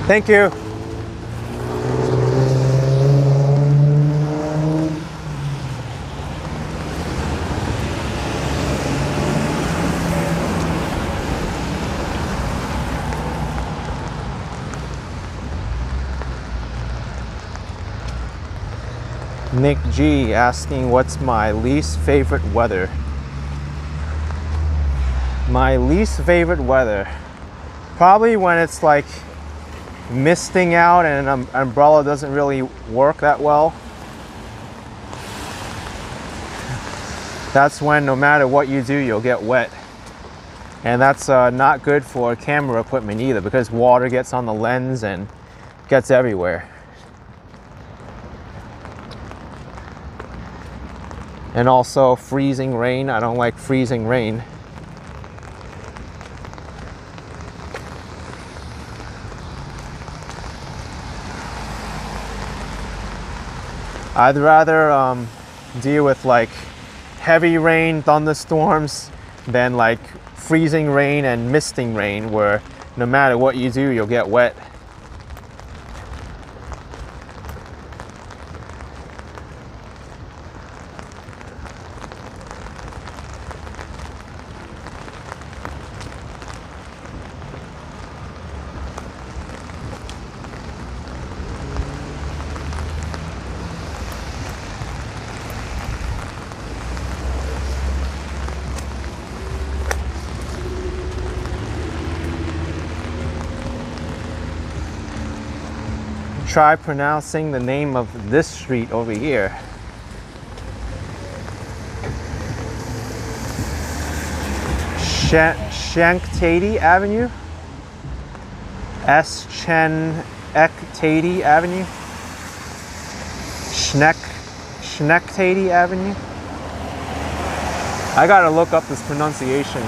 Thank you. Nick G asking what's my least favorite weather. My least favorite weather, probably when it's like misting out and an umbrella doesn't really work that well. That's when no matter what you do, you'll get wet. And that's not good for camera equipment either, because water gets on the lens and gets everywhere. And also freezing rain. I don't like freezing rain. I'd rather deal with like heavy rain, thunderstorms, than like freezing rain and misting rain, where no matter what you do, you'll get wet. Try pronouncing the name of this street over here. Schenectady Avenue? Schenectady Avenue? Schenectady Avenue? I gotta look up this pronunciation.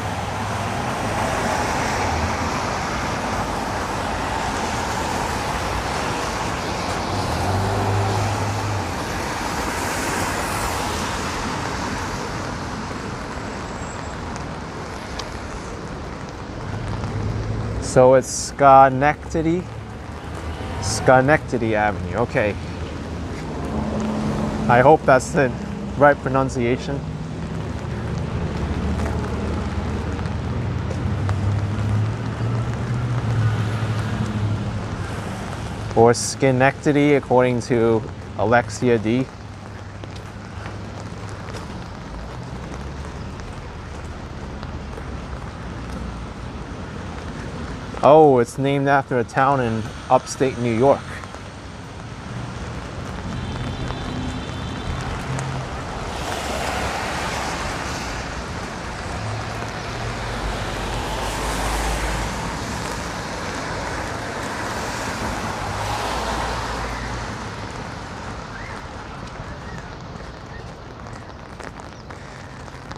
So it's Schenectady Avenue. Okay. I hope that's the right pronunciation. Or Schenectady, according to Alexia D. Oh, it's named after a town in upstate New York.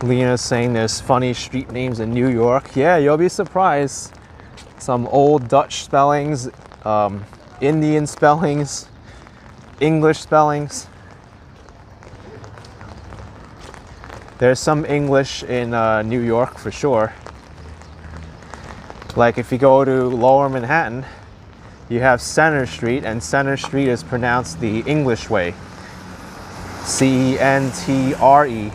Lena's saying there's funny street names in New York. Yeah, you'll be surprised. Some old Dutch spellings, Indian spellings, English spellings. There's some English in New York for sure. Like if you go to Lower Manhattan, you have Center Street, and Center Street is pronounced the English way. C-E-N-T-R-E.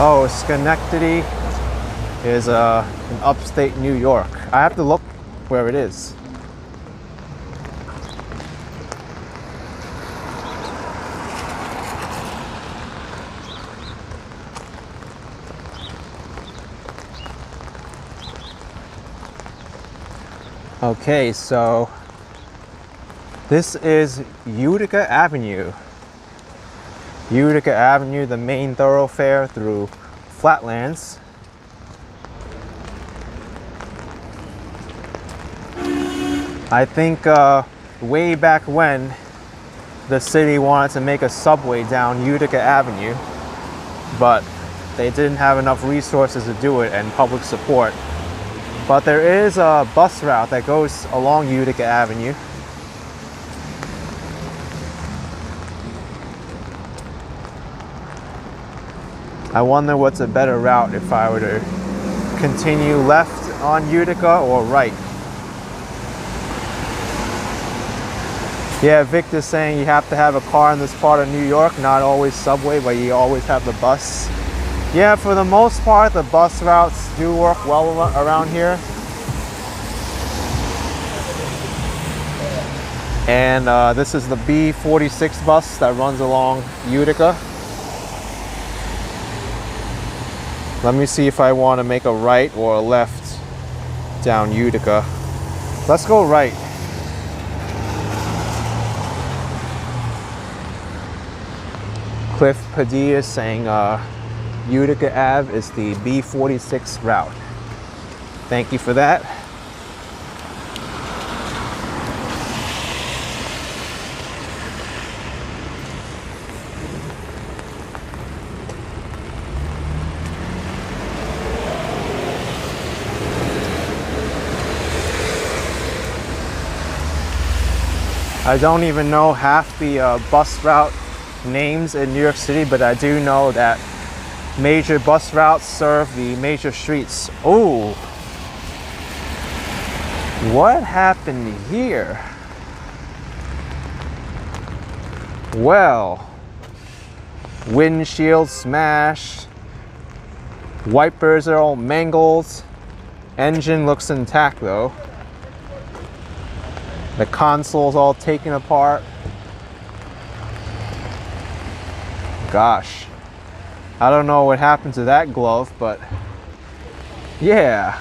Oh, Schenectady is in upstate New York. I have to look where it is. Okay, so this is Utica Avenue. Utica Avenue, the main thoroughfare through Flatlands. I think way back when the city wanted to make a subway down Utica Avenue, but they didn't have enough resources to do it and public support. But there is a bus route that goes along Utica Avenue. I wonder what's a better route if I were to continue left on Utica or right. Yeah, Victor's saying you have to have a car in this part of New York, not always subway, but you always have the bus. Yeah, for the most part, the bus routes do work well around here. And this is the B46 bus that runs along Utica. Let me see if I want to make a right or a left down Utica. Let's go right. Cliff Padilla is saying Utica Ave is the B46 route. Thank you for that. I don't even know half the bus route names in New York City, but I do know that major bus routes serve the major streets. Oh, what happened here? Well, windshield smash, wipers are all mangled, engine looks intact though. The console's all taken apart. Gosh, I don't know what happened to that glove, but yeah.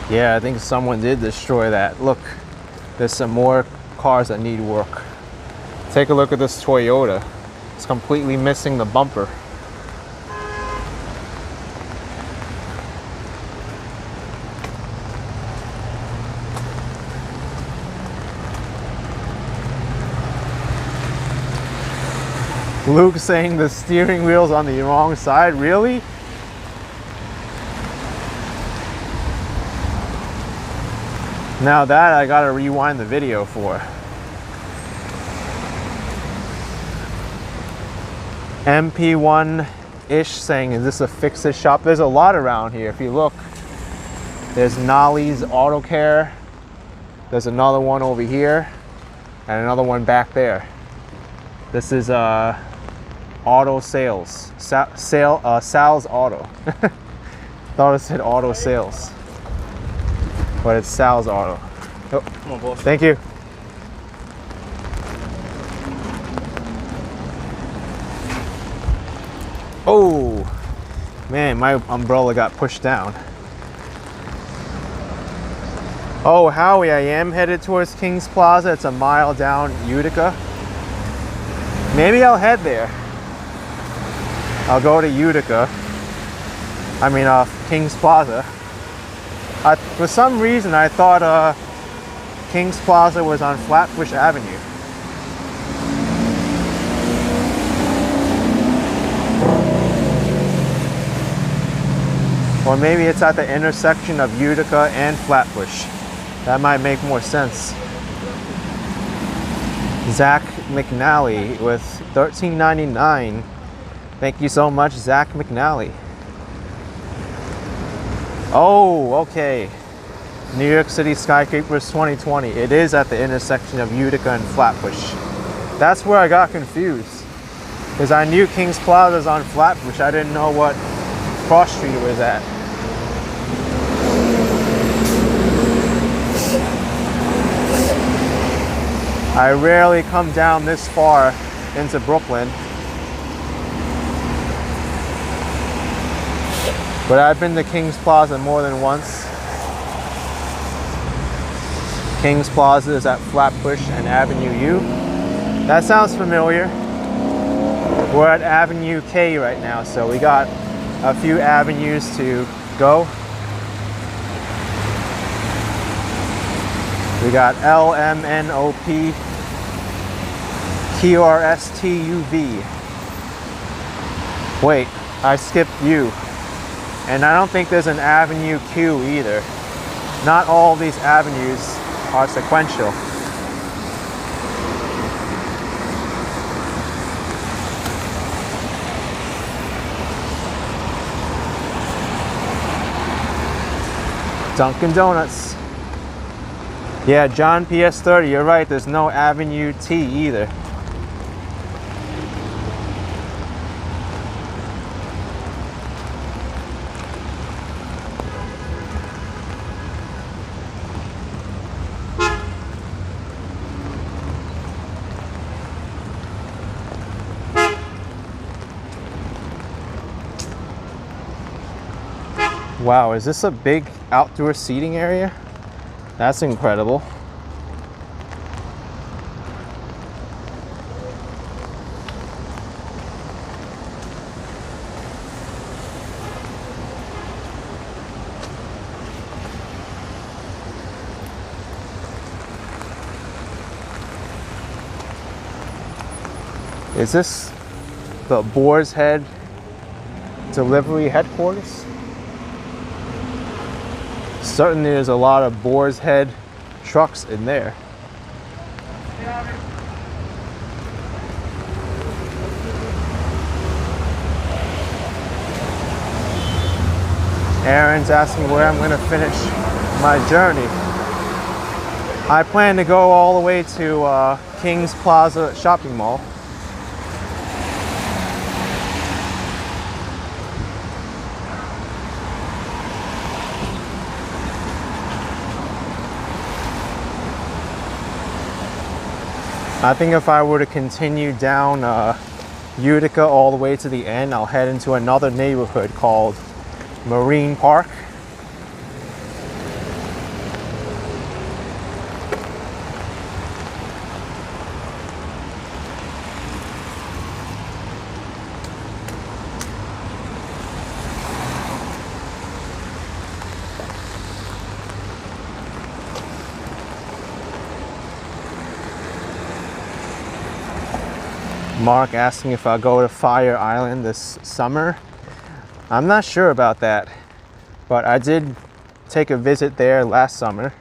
Yeah, I think someone did destroy that. Look, there's some more cars that need work. Take a look at this Toyota. It's completely missing the bumper. Luke saying the steering wheel's on the wrong side. Really? Now that I gotta rewind the video for. MP1-ish saying, is this a fix-it shop? There's a lot around here. If you look, there's Nolly's Auto Care. There's another one over here and another one back there. This is auto sales. Sal's Auto. Thought it said auto sales, but it's Sal's Auto. Oh, come on, boss. Thank you. Oh, man, my umbrella got pushed down. Oh, Howie, I am headed towards Kings Plaza. It's a mile down Utica. Maybe I'll head there. I'll go to Utica. I mean, Kings Plaza. For some reason, I thought Kings Plaza was on Flatbush Avenue. Or maybe it's at the intersection of Utica and Flatbush. That might make more sense. Zach McNally with $13.99. Thank you so much, Zach McNally. Oh, okay. New York City Skyscrapers 2020. It is at the intersection of Utica and Flatbush. That's where I got confused. Because I knew Kings Plaza is on Flatbush. I didn't know what cross street it was at. I rarely come down this far into Brooklyn, but I've been to Kings Plaza more than once. Kings Plaza is at Flatbush and Avenue U. That sounds familiar. We're at Avenue K right now, so we got a few avenues to go. We got LMNOP, QRSTUV. Wait, I skipped U. And I don't think there's an Avenue Q either. Not all these avenues are sequential. Dunkin' Donuts. Yeah, John PS30, you're right, there's no Avenue T either. Wow, is this a big outdoor seating area? That's incredible. Is this the Boar's Head delivery headquarters? Certainly there's a lot of Boar's Head trucks in there. Aaron's asking where I'm going to finish my journey. I plan to go all the way to Kings Plaza shopping mall. I think if I were to continue down Utica all the way to the end, I'll head into another neighborhood called Marine Park. Mark asking if I'll go to Fire Island this summer. I'm not sure about that, but I did take a visit there last summer.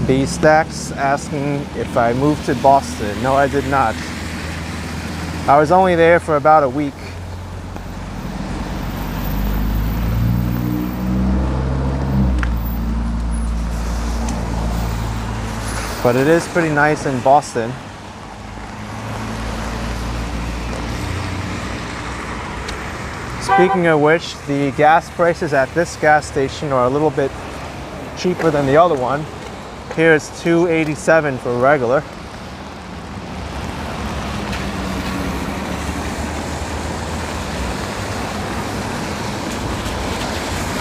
B Stacks asking if I moved to Boston. No, I did not. I was only there for about a week. But it is pretty nice in Boston. Speaking of which, the gas prices at this gas station are a little bit cheaper than the other one. Here it's $2.87 for regular.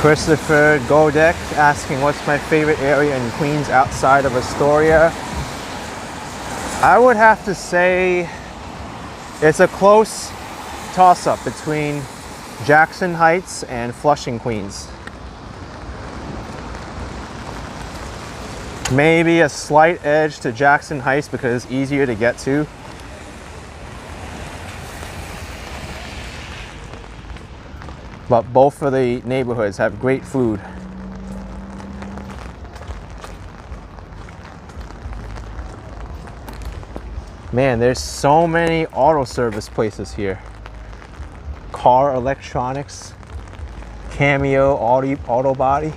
Christopher Godek asking what's my favorite area in Queens outside of Astoria. I would have to say it's a close toss-up between Jackson Heights and Flushing, Queens. Maybe a slight edge to Jackson Heights because it's easier to get to. But both of the neighborhoods have great food. Man, there's so many auto service places here. Car electronics, Cameo auto body.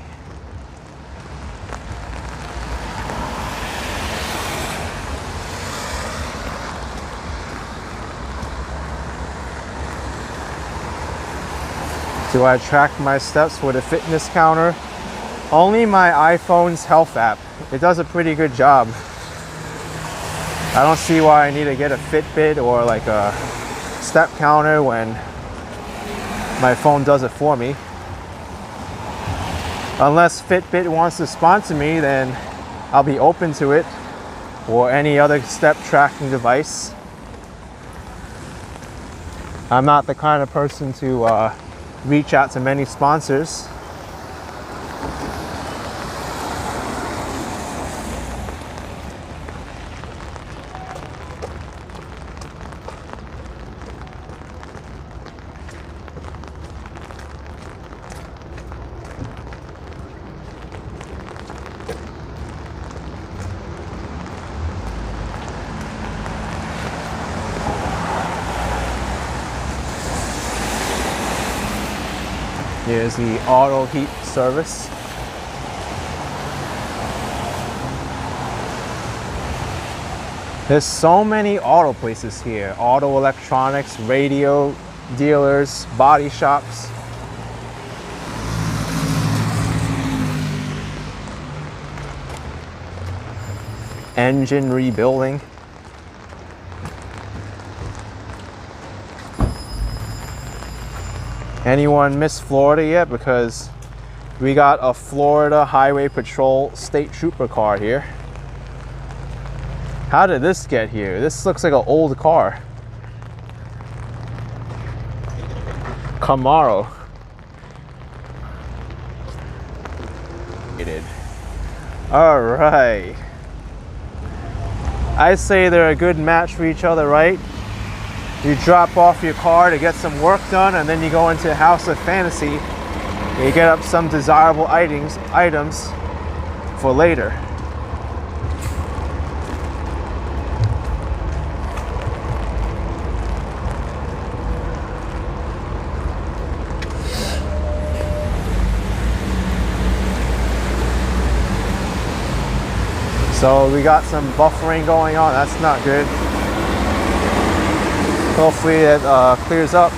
Do I track my steps with a fitness counter? Only my iPhone's health app. It does a pretty good job. I don't see why I need to get a Fitbit or like a step counter when my phone does it for me. Unless Fitbit wants to sponsor me, then I'll be open to it, or any other step tracking device. I'm not the kind of person to reach out to many sponsors. Here's the auto heat service. There's so many auto places here. Auto electronics, radio dealers, body shops. Engine rebuilding. Anyone miss Florida yet? Because we got a Florida Highway Patrol State Trooper car here. How did this get here? This looks like an old car. Camaro. All right. I say they're a good match for each other, right? You drop off your car to get some work done, and then you go into House of Fantasy and you get up some desirable items for later. So we got some buffering going on. That's not good. Hopefully it clears up.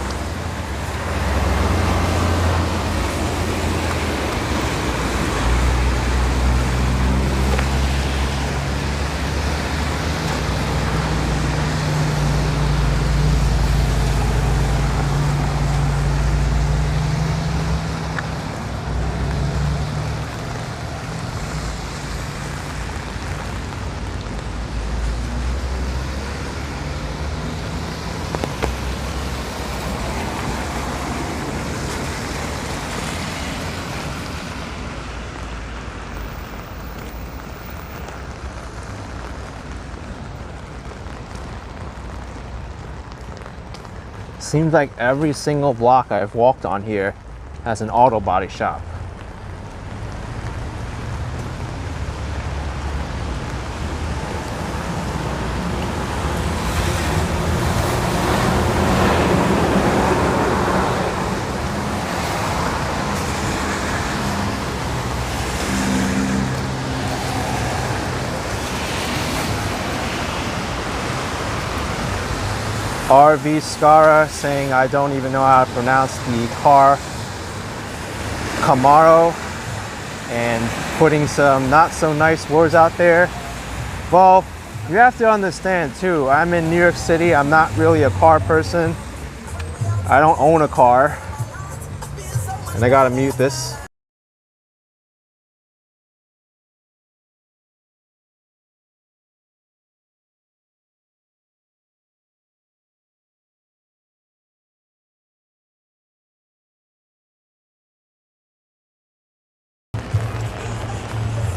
Seems like every single block I've walked on here has an auto body shop. RV Scara saying I don't even know how to pronounce the car Camaro, and putting some not so nice words out there. Well, you have to understand too, I'm in New York City. I'm not really a car person. I don't own a car. And I gotta mute this.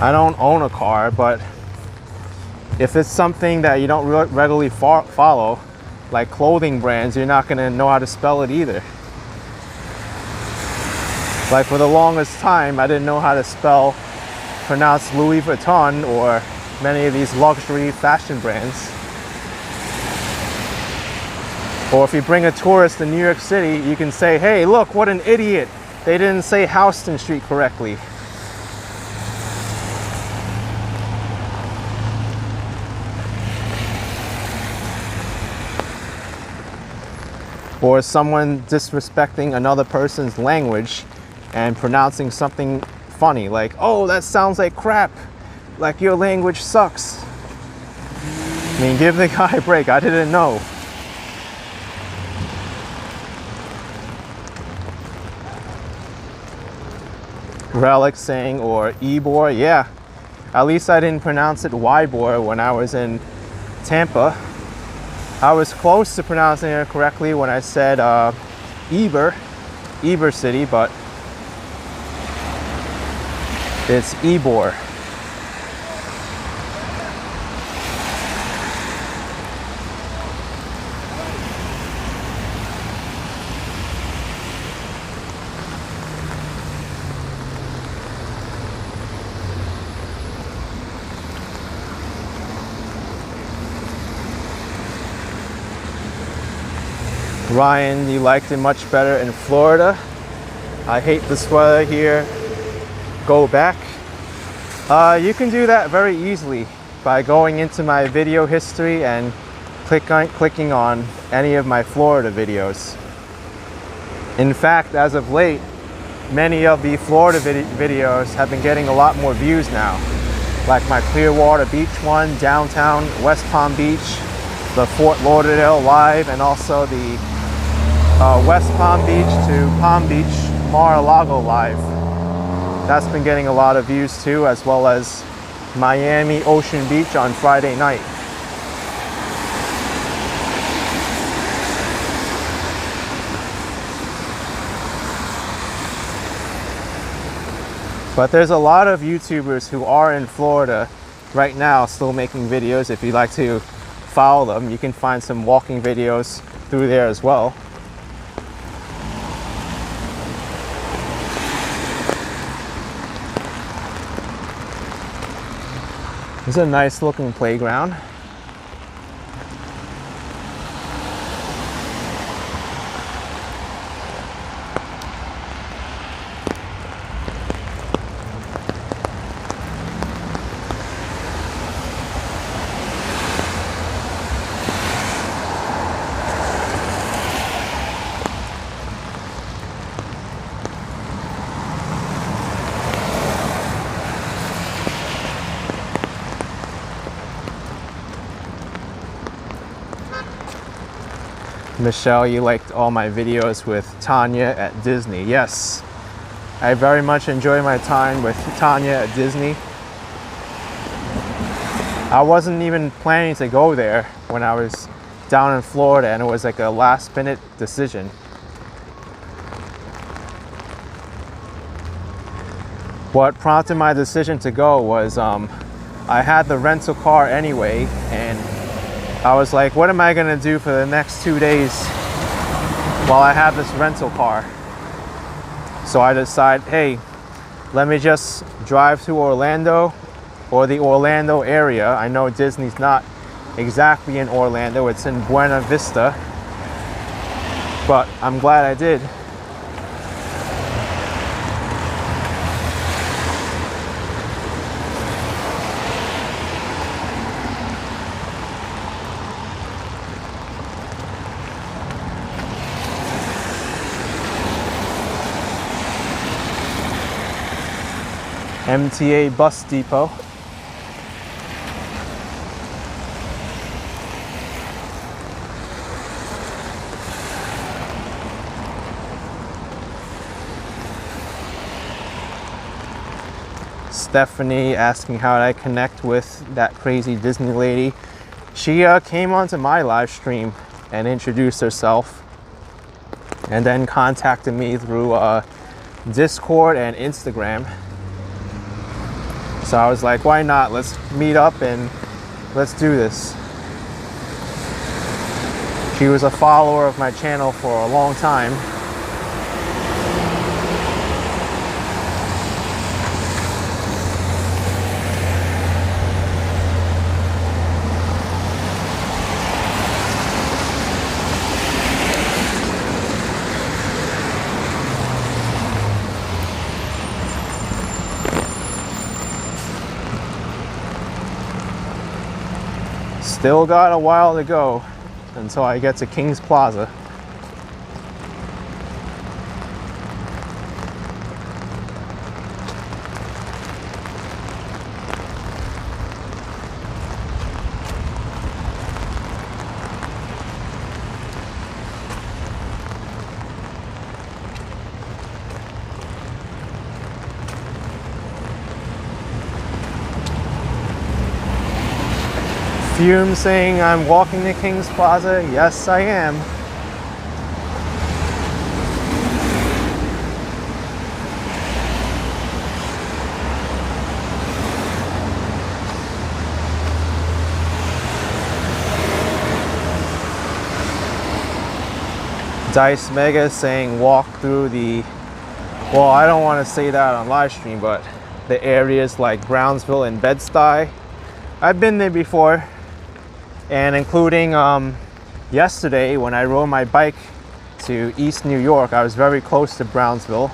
I don't own a car, but if it's something that you don't regularly follow, like clothing brands, you're not gonna know how to spell it either. Like for the longest time, I didn't know how to pronounce Louis Vuitton or many of these luxury fashion brands. Or if you bring a tourist to New York City, you can say, hey, look, what an idiot. They didn't say Houston Street correctly. Or someone disrespecting another person's language and pronouncing something funny, like, oh, that sounds like crap, like your language sucks. I mean, give the guy a break, I didn't know. Relic saying, or Ebor, yeah, at least I didn't pronounce it Ybor when I was in Tampa. I was close to pronouncing it correctly when I said Eber City, but it's Ebor. Ryan, you liked it much better in Florida. I hate this weather here. Go back. You can do that very easily by going into my video history and clicking on any of my Florida videos. In fact, as of late, many of the Florida videos have been getting a lot more views now. Like my Clearwater Beach one, downtown West Palm Beach, the Fort Lauderdale live, and also the West Palm Beach to Palm Beach Mar-a-Lago live. That's been getting a lot of views too, as well as Miami Ocean Beach on Friday night. But there's a lot of YouTubers who are in Florida right now still making videos. If you'd like to follow them, you can find some walking videos through there as well. It's a nice looking playground. Michelle, you liked all my videos with Tanya at Disney. Yes, I very much enjoy my time with Tanya at Disney. I wasn't even planning to go there when I was down in Florida, and it was like a last minute decision. What prompted my decision to go was I had the rental car anyway, and I was like, what am I gonna do for the next 2 days while I have this rental car. So I decide, hey, let me just drive to Orlando or the Orlando area. I know Disney's not exactly in Orlando, it's in Buena Vista, but I'm glad I did. MTA bus depot. Stephanie asking how I connect with that crazy Disney lady. She came onto my live stream and introduced herself and then contacted me through Discord and Instagram. So I was like, why not? Let's meet up and let's do this. She was a follower of my channel for a long time. Still got a while to go until I get to Kings Plaza. Fume saying I'm walking to Kings Plaza. Yes, I am. Dice Mega saying walk through the, well, I don't want to say that on live stream, but the areas like Brownsville and Bed-Stuy. I've been there before. And including yesterday when I rode my bike to East New York, I was very close to Brownsville.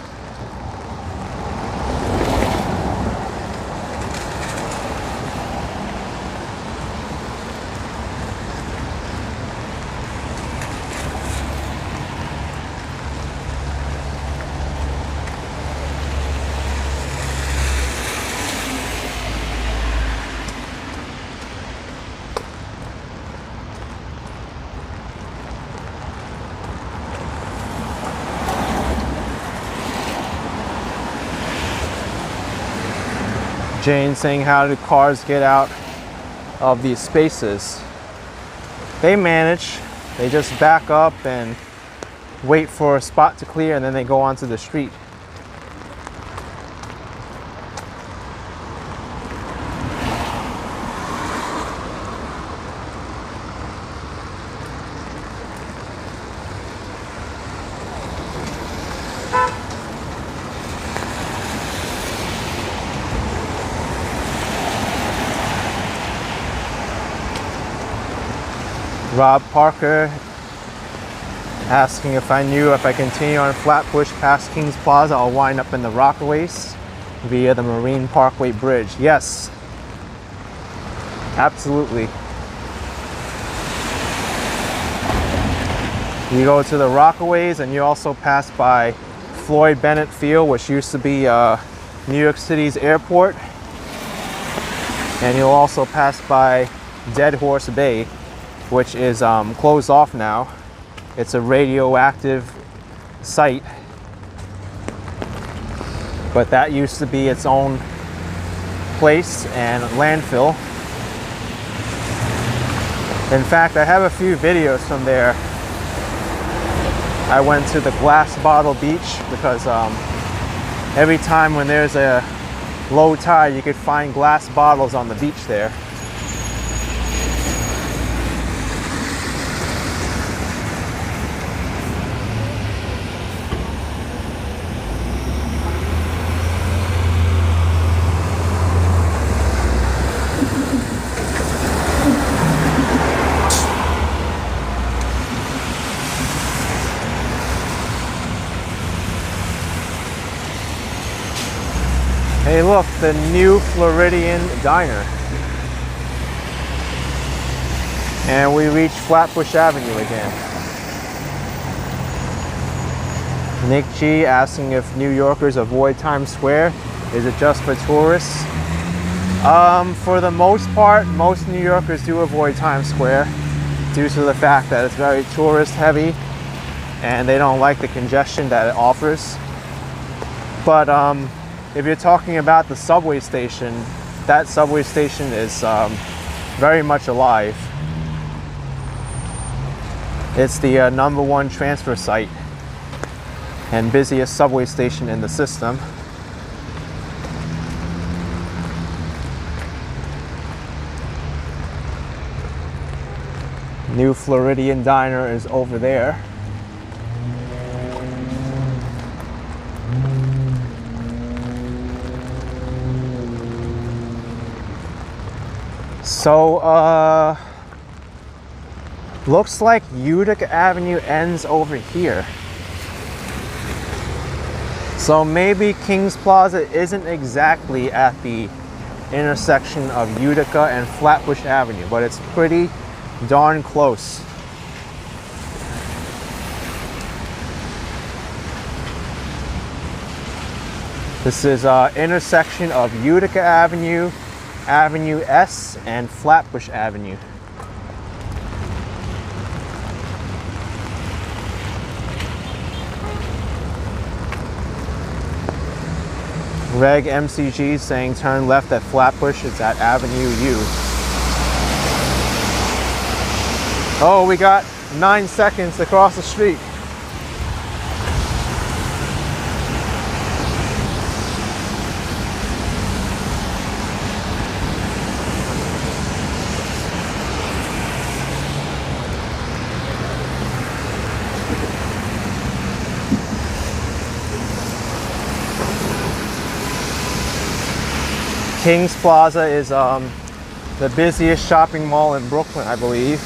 Jane saying, how do cars get out of these spaces? They manage. They just back up and wait for a spot to clear, and then they go onto the street. Rob Parker asking if I knew if I continue on Flatbush past Kings Plaza, I'll wind up in the Rockaways via the Marine Parkway Bridge. Yes, absolutely. You go to the Rockaways and you also pass by Floyd Bennett Field, which used to be New York City's airport. And you'll also pass by Dead Horse Bay, which is closed off now. It's a radioactive site, but that used to be its own place and landfill. In fact, I have a few videos from there. I went to the Glass Bottle Beach because every time when there's a low tide, you could find glass bottles on the beach there. Hey look, the new Floridian Diner. And we reach Flatbush Avenue again. Nick G asking if New Yorkers avoid Times Square. Is it just for tourists? For the most part, most New Yorkers do avoid Times Square due to the fact that it's very tourist heavy and they don't like the congestion that it offers. But if you're talking about the subway station, that subway station is very much alive. It's the #1 transfer site and busiest subway station in the system. New Floridian Diner is over there. So, looks like Utica Avenue ends over here. So maybe Kings Plaza isn't exactly at the intersection of Utica and Flatbush Avenue, but it's pretty darn close. This is intersection of Utica Avenue, Avenue S, and Flatbush Avenue. Reg MCG saying turn left at Flatbush, it's at Avenue U. Oh, we got 9 seconds across the street. Kings Plaza is the busiest shopping mall in Brooklyn, I believe.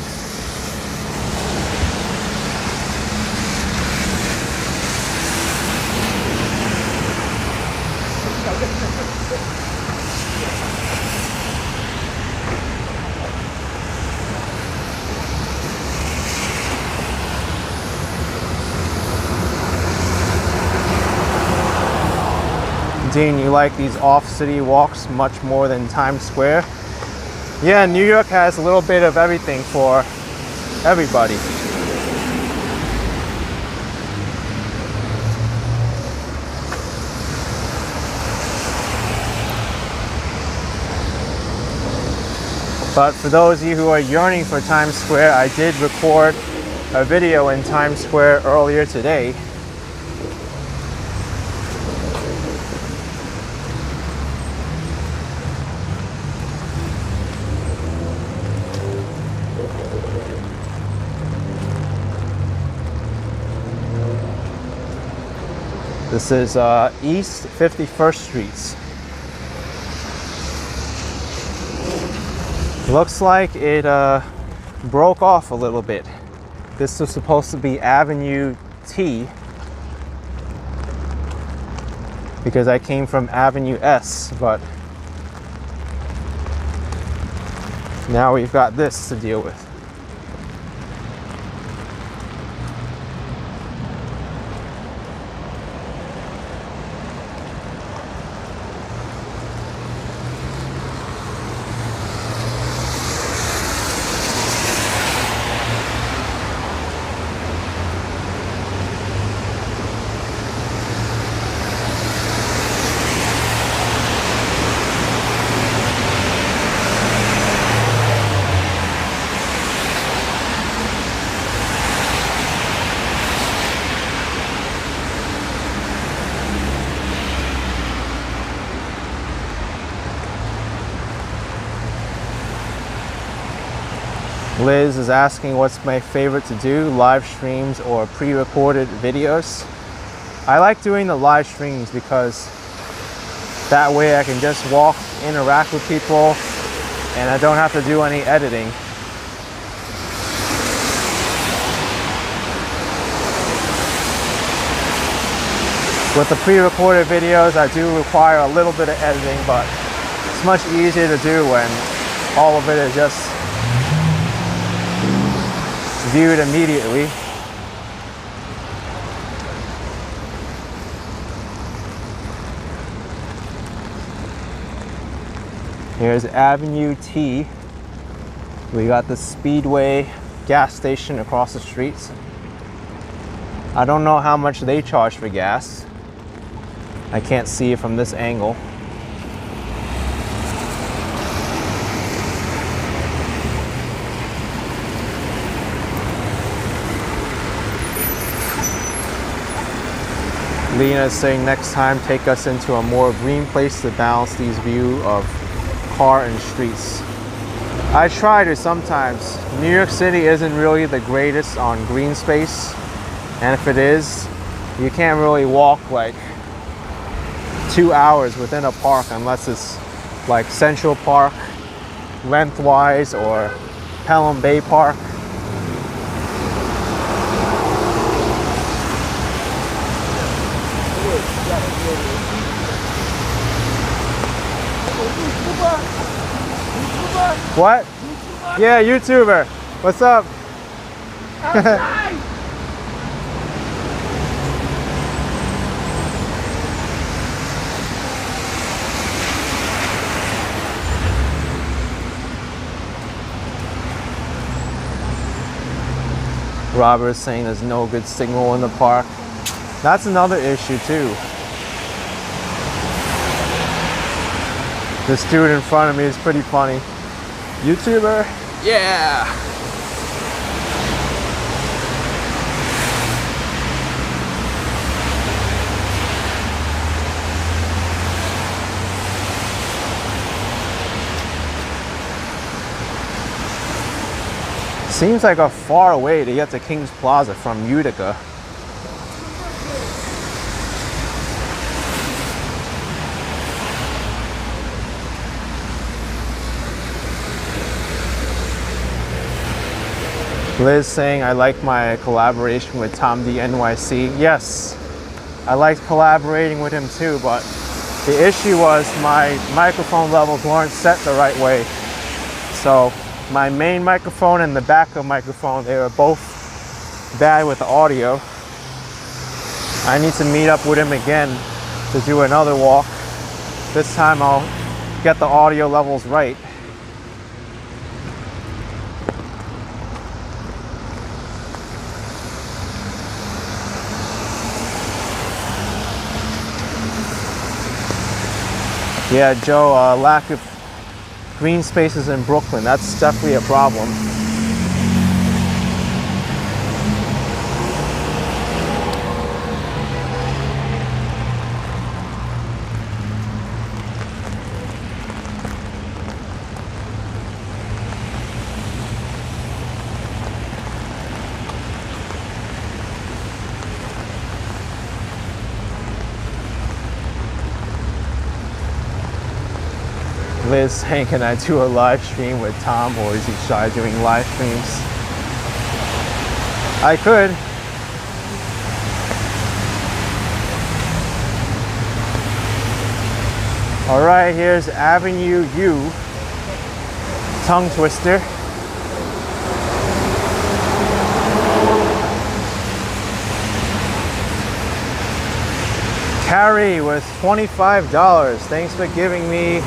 Dean, you like these off-city walks much more than Times Square? Yeah, New York has a little bit of everything for everybody. But for those of you who are yearning for Times Square, I did record a video in Times Square earlier today. This is East 51st Street. Looks like it broke off a little bit. This was supposed to be Avenue T because I came from Avenue S, but now we've got this to deal with. Liz is asking what's my favorite to do, live streams or pre-recorded videos. I like doing the live streams because that way I can just walk, interact with people, and I don't have to do any editing. With the pre-recorded videos, I do require a little bit of editing, but it's much easier to do when all of it is just viewed immediately. Here's Avenue T. We got the Speedway gas station across the streets. I don't know how much they charge for gas. I can't see it from this angle. Lena is saying next time take us into a more green place to balance these view of car and streets. I try to sometimes. New York City isn't really the greatest on green space, and if it is, you can't really walk like 2 hours within a park unless it's like Central Park lengthwise or Pelham Bay Park. What? Yeah, YouTuber. What's up? Robert is saying there's no good signal in the park. That's another issue too. This dude in front of me is pretty funny. YouTuber? Yeah! Seems like a far way to get to Kings Plaza from Utica. Liz saying, I like my collaboration with Tom D NYC. Yes, I liked collaborating with him too, but the issue was my microphone levels weren't set the right way. So my main microphone and the backup microphone, they were both bad with the audio. I need to meet up with him again to do another walk. This time I'll get the audio levels right. Yeah, Joe, lack of green spaces in Brooklyn, that's definitely a problem. Liz saying, can I do a live stream with Tom, or is he shy doing live streams? I could. All right, here's Avenue U, tongue twister. Carrie with $25. Thanks for giving me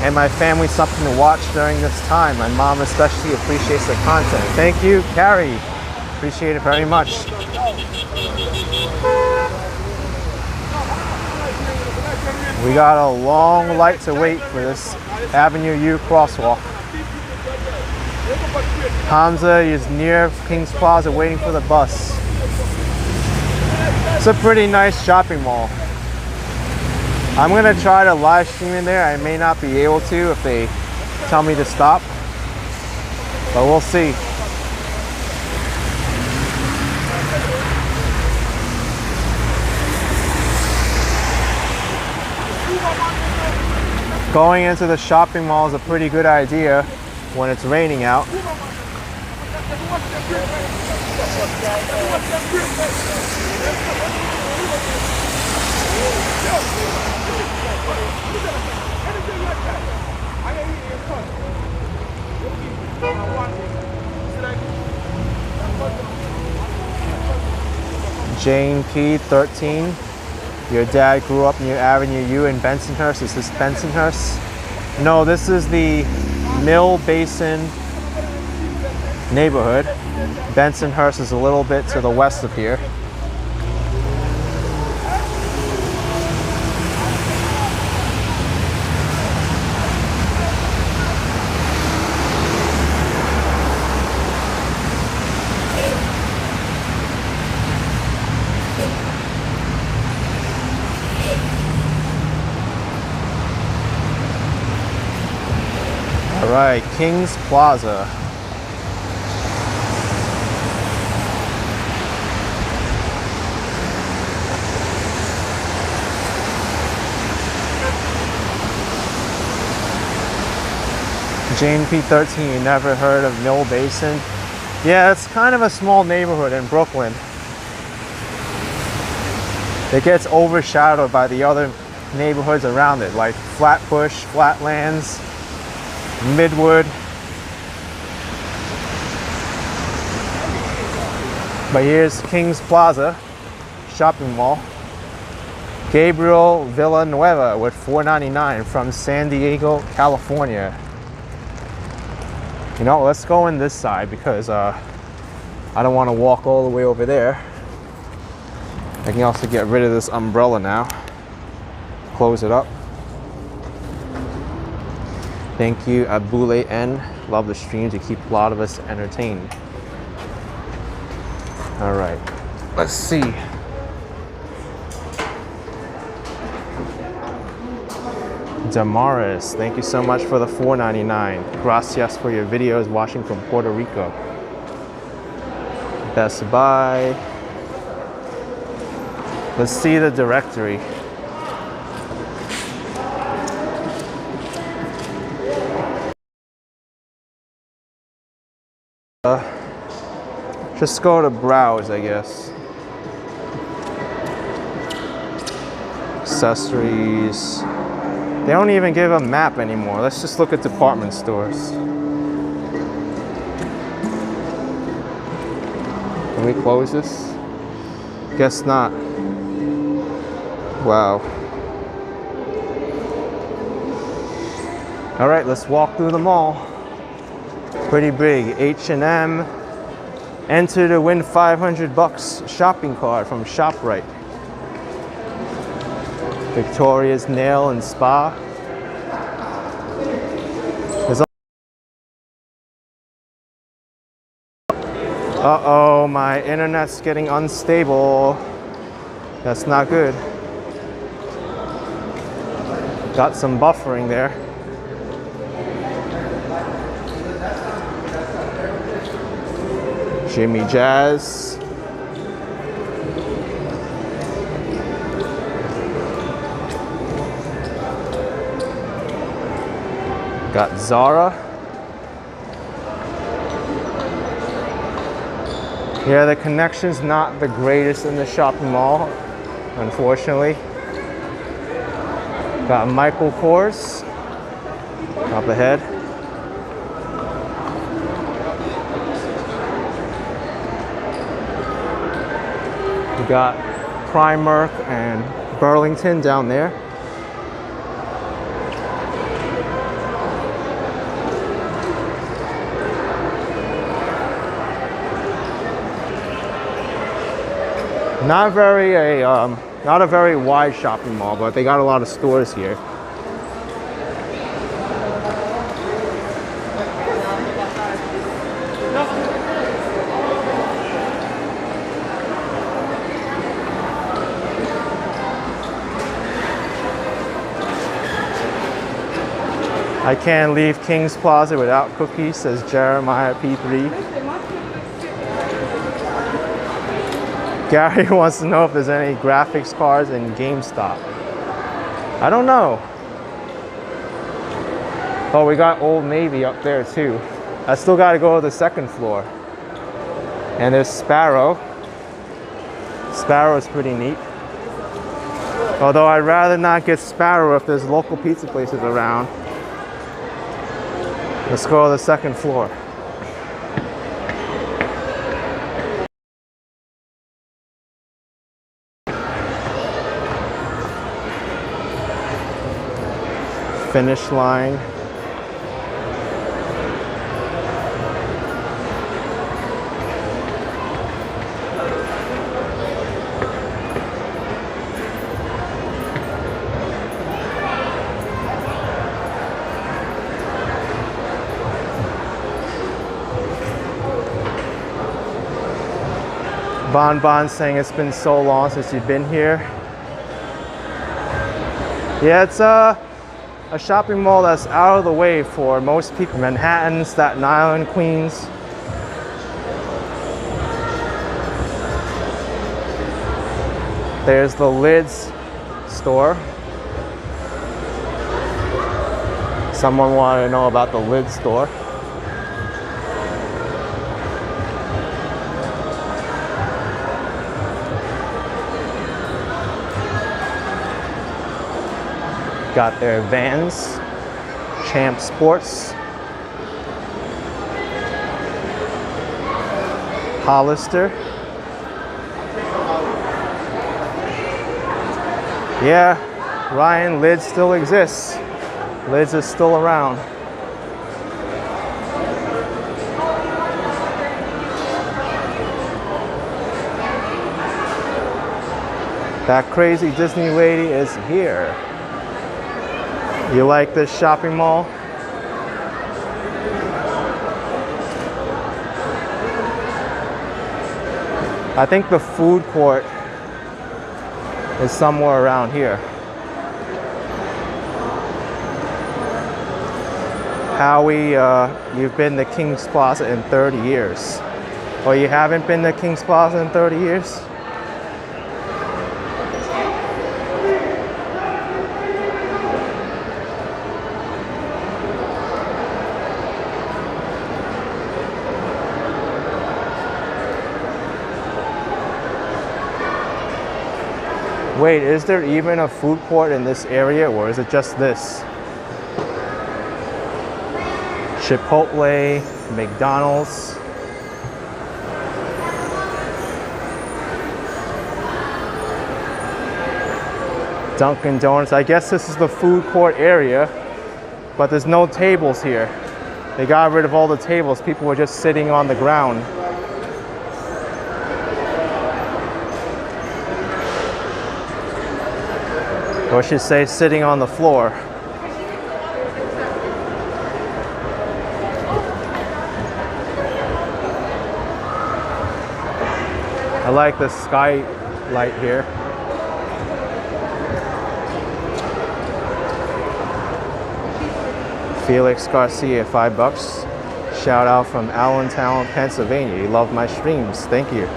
and my family something to watch during this time. My mom especially appreciates the content. Thank you, Carrie. Appreciate it very much. We got a long light to wait for this Avenue U crosswalk. Hamza is near Kings Plaza waiting for the bus. It's a pretty nice shopping mall. I'm gonna try to live stream in there. I may not be able to if they tell me to stop, but we'll see. Going into the shopping mall is a pretty good idea when it's raining out. Jane P. 13. Your dad grew up near Avenue U in Bensonhurst. Is this Bensonhurst? No, this is the Mill Basin neighborhood. Bensonhurst is a little bit to the west of here. All right, Kings Plaza. Jane P13, you never heard of Mill Basin? Yeah, it's kind of a small neighborhood in Brooklyn. It gets overshadowed by the other neighborhoods around it, like Flatbush, Flatlands, Midwood. But here's Kings Plaza shopping mall. Gabriel Villanueva with $4.99 from San Diego, California. You know, let's go in this side because I don't want to walk all the way over there. I can also get rid of this umbrella now. Close it up. Thank you, Abule N. Love the streams. You keep a lot of us entertained. All right, let's see. Damaris, thank you so much for the $4.99. Gracias for your videos watching from Puerto Rico. Best Buy. Let's see the directory. Just go to browse, I guess. Accessories. They don't even give a map anymore. Let's just look at department stores. Can we close this? Guess not. Wow. All right, let's walk through the mall. Pretty big. H&M. Enter to win $500 shopping card from ShopRite. Victoria's Nail and Spa. Uh-oh, my internet's getting unstable. That's not good. Got some buffering there. Jimmy Jazz. Got Zara. Yeah, the connection's not the greatest in the shopping mall, unfortunately. Got Michael Kors up ahead. We got Primark and Burlington down there. Not a very wide shopping mall, but they got a lot of stores here. I can't leave Kings Plaza without cookies, says Jeremiah P3. Gary wants to know if there's any graphics cards in GameStop. I don't know. Oh, we got Old Navy up there too. I still got to go to the second floor. And there's Sparrow. Sparrow is pretty neat. Although I'd rather not get Sparrow if there's local pizza places around. Let's go to the second floor. Finish line. Bon saying it's been so long since you've been here. Yeah, it's a shopping mall that's out of the way for most people. Manhattan, Staten Island, Queens. There's the Lids store. Someone wanted to know about the Lids store. Got their Vans, Champ Sports, Hollister. Yeah, Ryan, Lids still exists. Lids is still around. That crazy Disney lady is here. You like this shopping mall? I think the food court is somewhere around here. Howie, you've been to King's Plaza in 30 years. Or you haven't been to King's Plaza in 30 years? Wait, is there even a food court in this area, or is it just this? Chipotle, McDonald's. Dunkin' Donuts. I guess this is the food court area, but there's no tables here. They got rid of all the tables. People were just sitting on the ground. Or I should say sitting on the floor. I like the skylight here. Felix Garcia, $5. Shout out from Allentown, Pennsylvania. You love my streams. Thank you.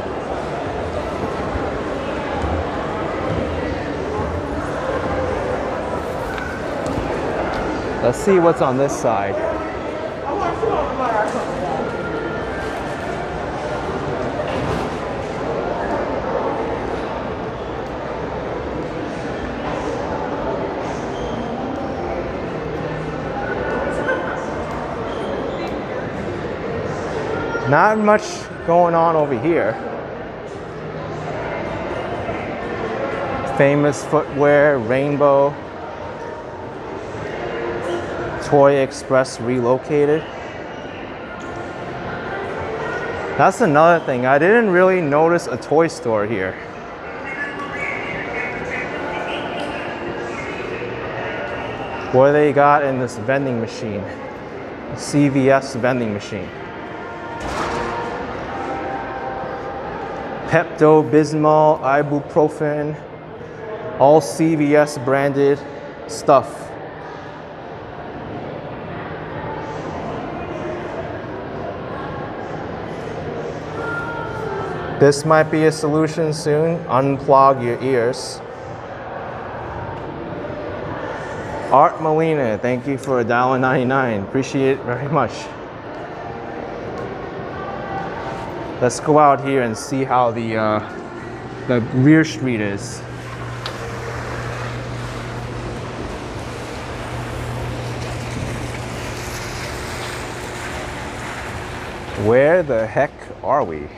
Let's see what's on this side. Not much going on over here. Famous Footwear, Rainbow. Toy Express relocated. That's another thing. I didn't really notice a toy store here. What do they got in this vending machine? CVS vending machine. Pepto-Bismol, ibuprofen, all CVS branded stuff. This might be a solution soon. Unplug your ears. Art Molina, thank you for $1.99. Appreciate it very much. Let's go out here and see how the rear street is. Where the heck are we?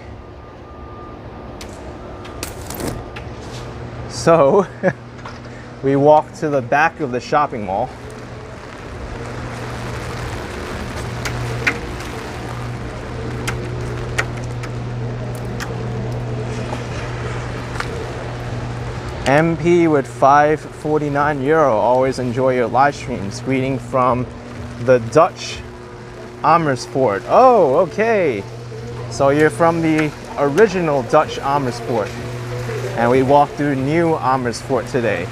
So, we walked to the back of the shopping mall. MP with €5.49. Always enjoy your live streams. Greeting from the Dutch Amersfoort. Oh, okay. So you're from the original Dutch Amersfoort. And we walked through New Amersfoort today.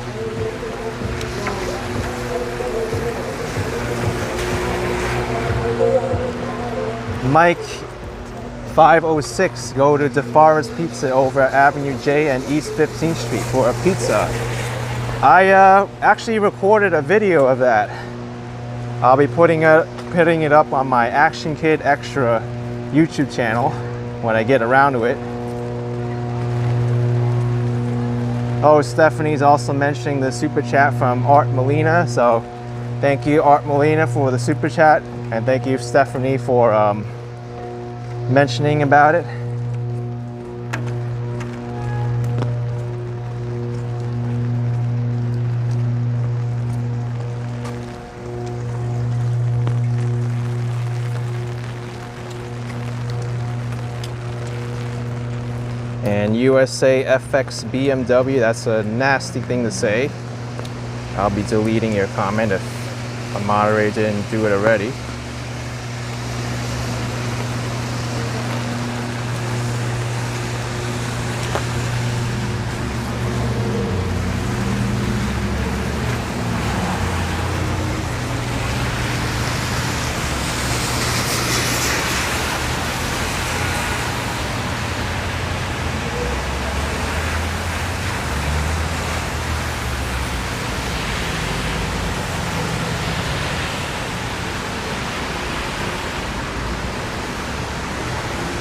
Mike 506, go to DeFara's Pizza over at Avenue J and East 15th Street for a pizza. I actually recorded a video of that. I'll be putting it up on my Action Kid Extra YouTube channel when I get around to it. Oh, Stephanie's also mentioning the super chat from Art Molina. So thank you, Art Molina, for the super chat. And thank you, Stephanie, for mentioning about it. And USA FX BMW, that's a nasty thing to say. I'll be deleting your comment if a moderator didn't do it already.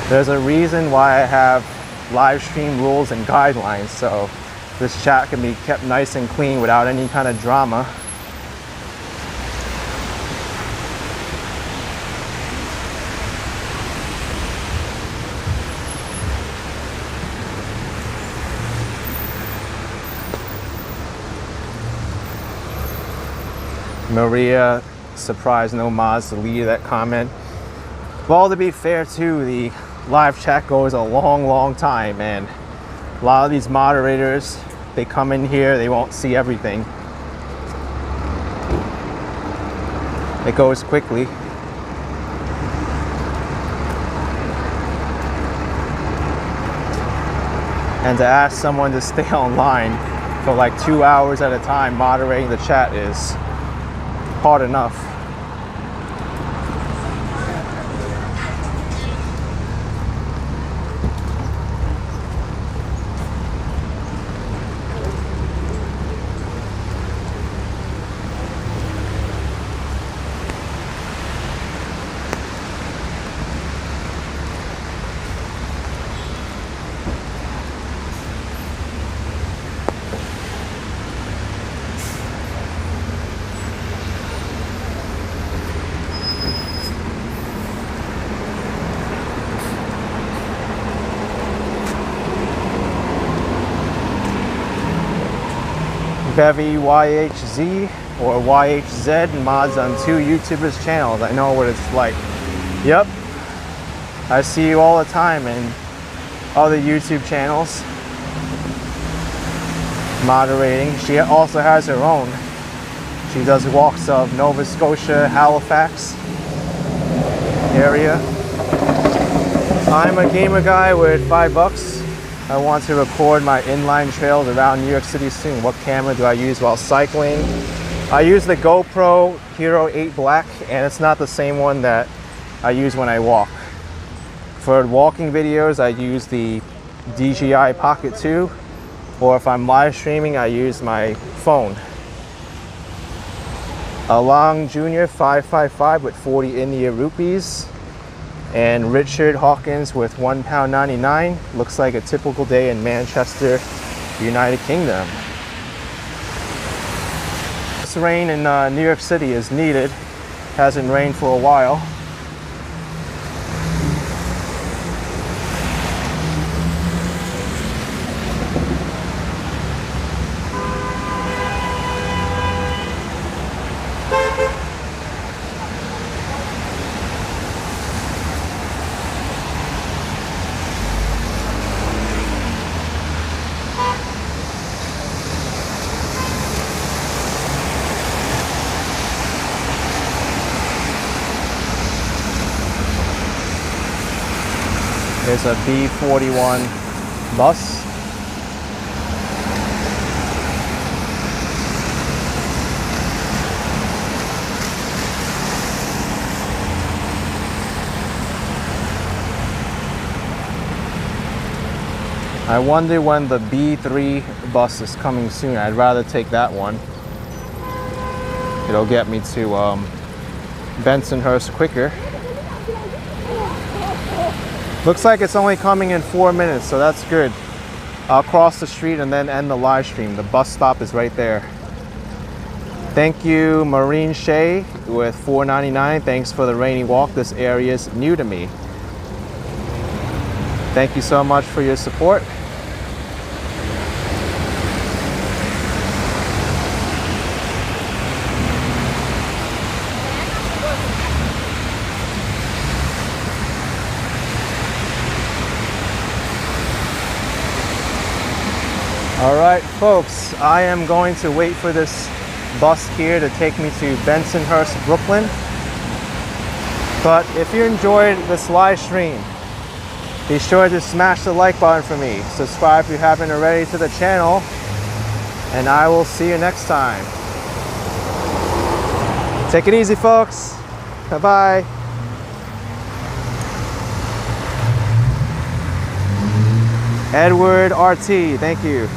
There's a reason why I have live stream rules and guidelines, so this chat can be kept nice and clean without any kind of drama. Maria, surprised no mods deleted that comment. Well, to be fair too, the live chat goes a long time, and a lot of these moderators, they come in here, they won't see everything. It goes quickly. And to ask someone to stay online for like 2 hours at a time moderating the chat is hard enough. Bevy YHZ or YHZ mods on 2 YouTubers channels. I know what it's like. Yep, I see you all the time in other YouTube channels moderating. She also has her own. She does walks of Nova Scotia, Halifax area. I'm a gamer guy with $5. I want to record my inline trails around New York City soon. What camera do I use while cycling? I use the GoPro Hero 8 Black, and it's not the same one that I use when I walk. For walking videos, I use the DJI Pocket 2, or if I'm live streaming, I use my phone. Along Jr. 555 with 40 India rupees. And Richard Hawkins with £1.99. Looks like a typical day in Manchester, United Kingdom. This rain in New York City is needed. Hasn't rained for a while. There's a B41 bus. I wonder when the B3 bus is coming soon. I'd rather take that one. It'll get me to Bensonhurst quicker. Looks like it's only coming in 4 minutes, so that's good. I'll cross the street and then end the live stream. The bus stop is right there. Thank you, Maureen Shea with $4.99. Thanks for the rainy walk. This area is new to me. Thank you so much for your support. All right, folks, I am going to wait for this bus here to take me to Bensonhurst, Brooklyn. But if you enjoyed this live stream, be sure to smash the like button for me. Subscribe if you haven't already to the channel, and I will see you next time. Take it easy, folks. Bye-bye. Edward RT, thank you.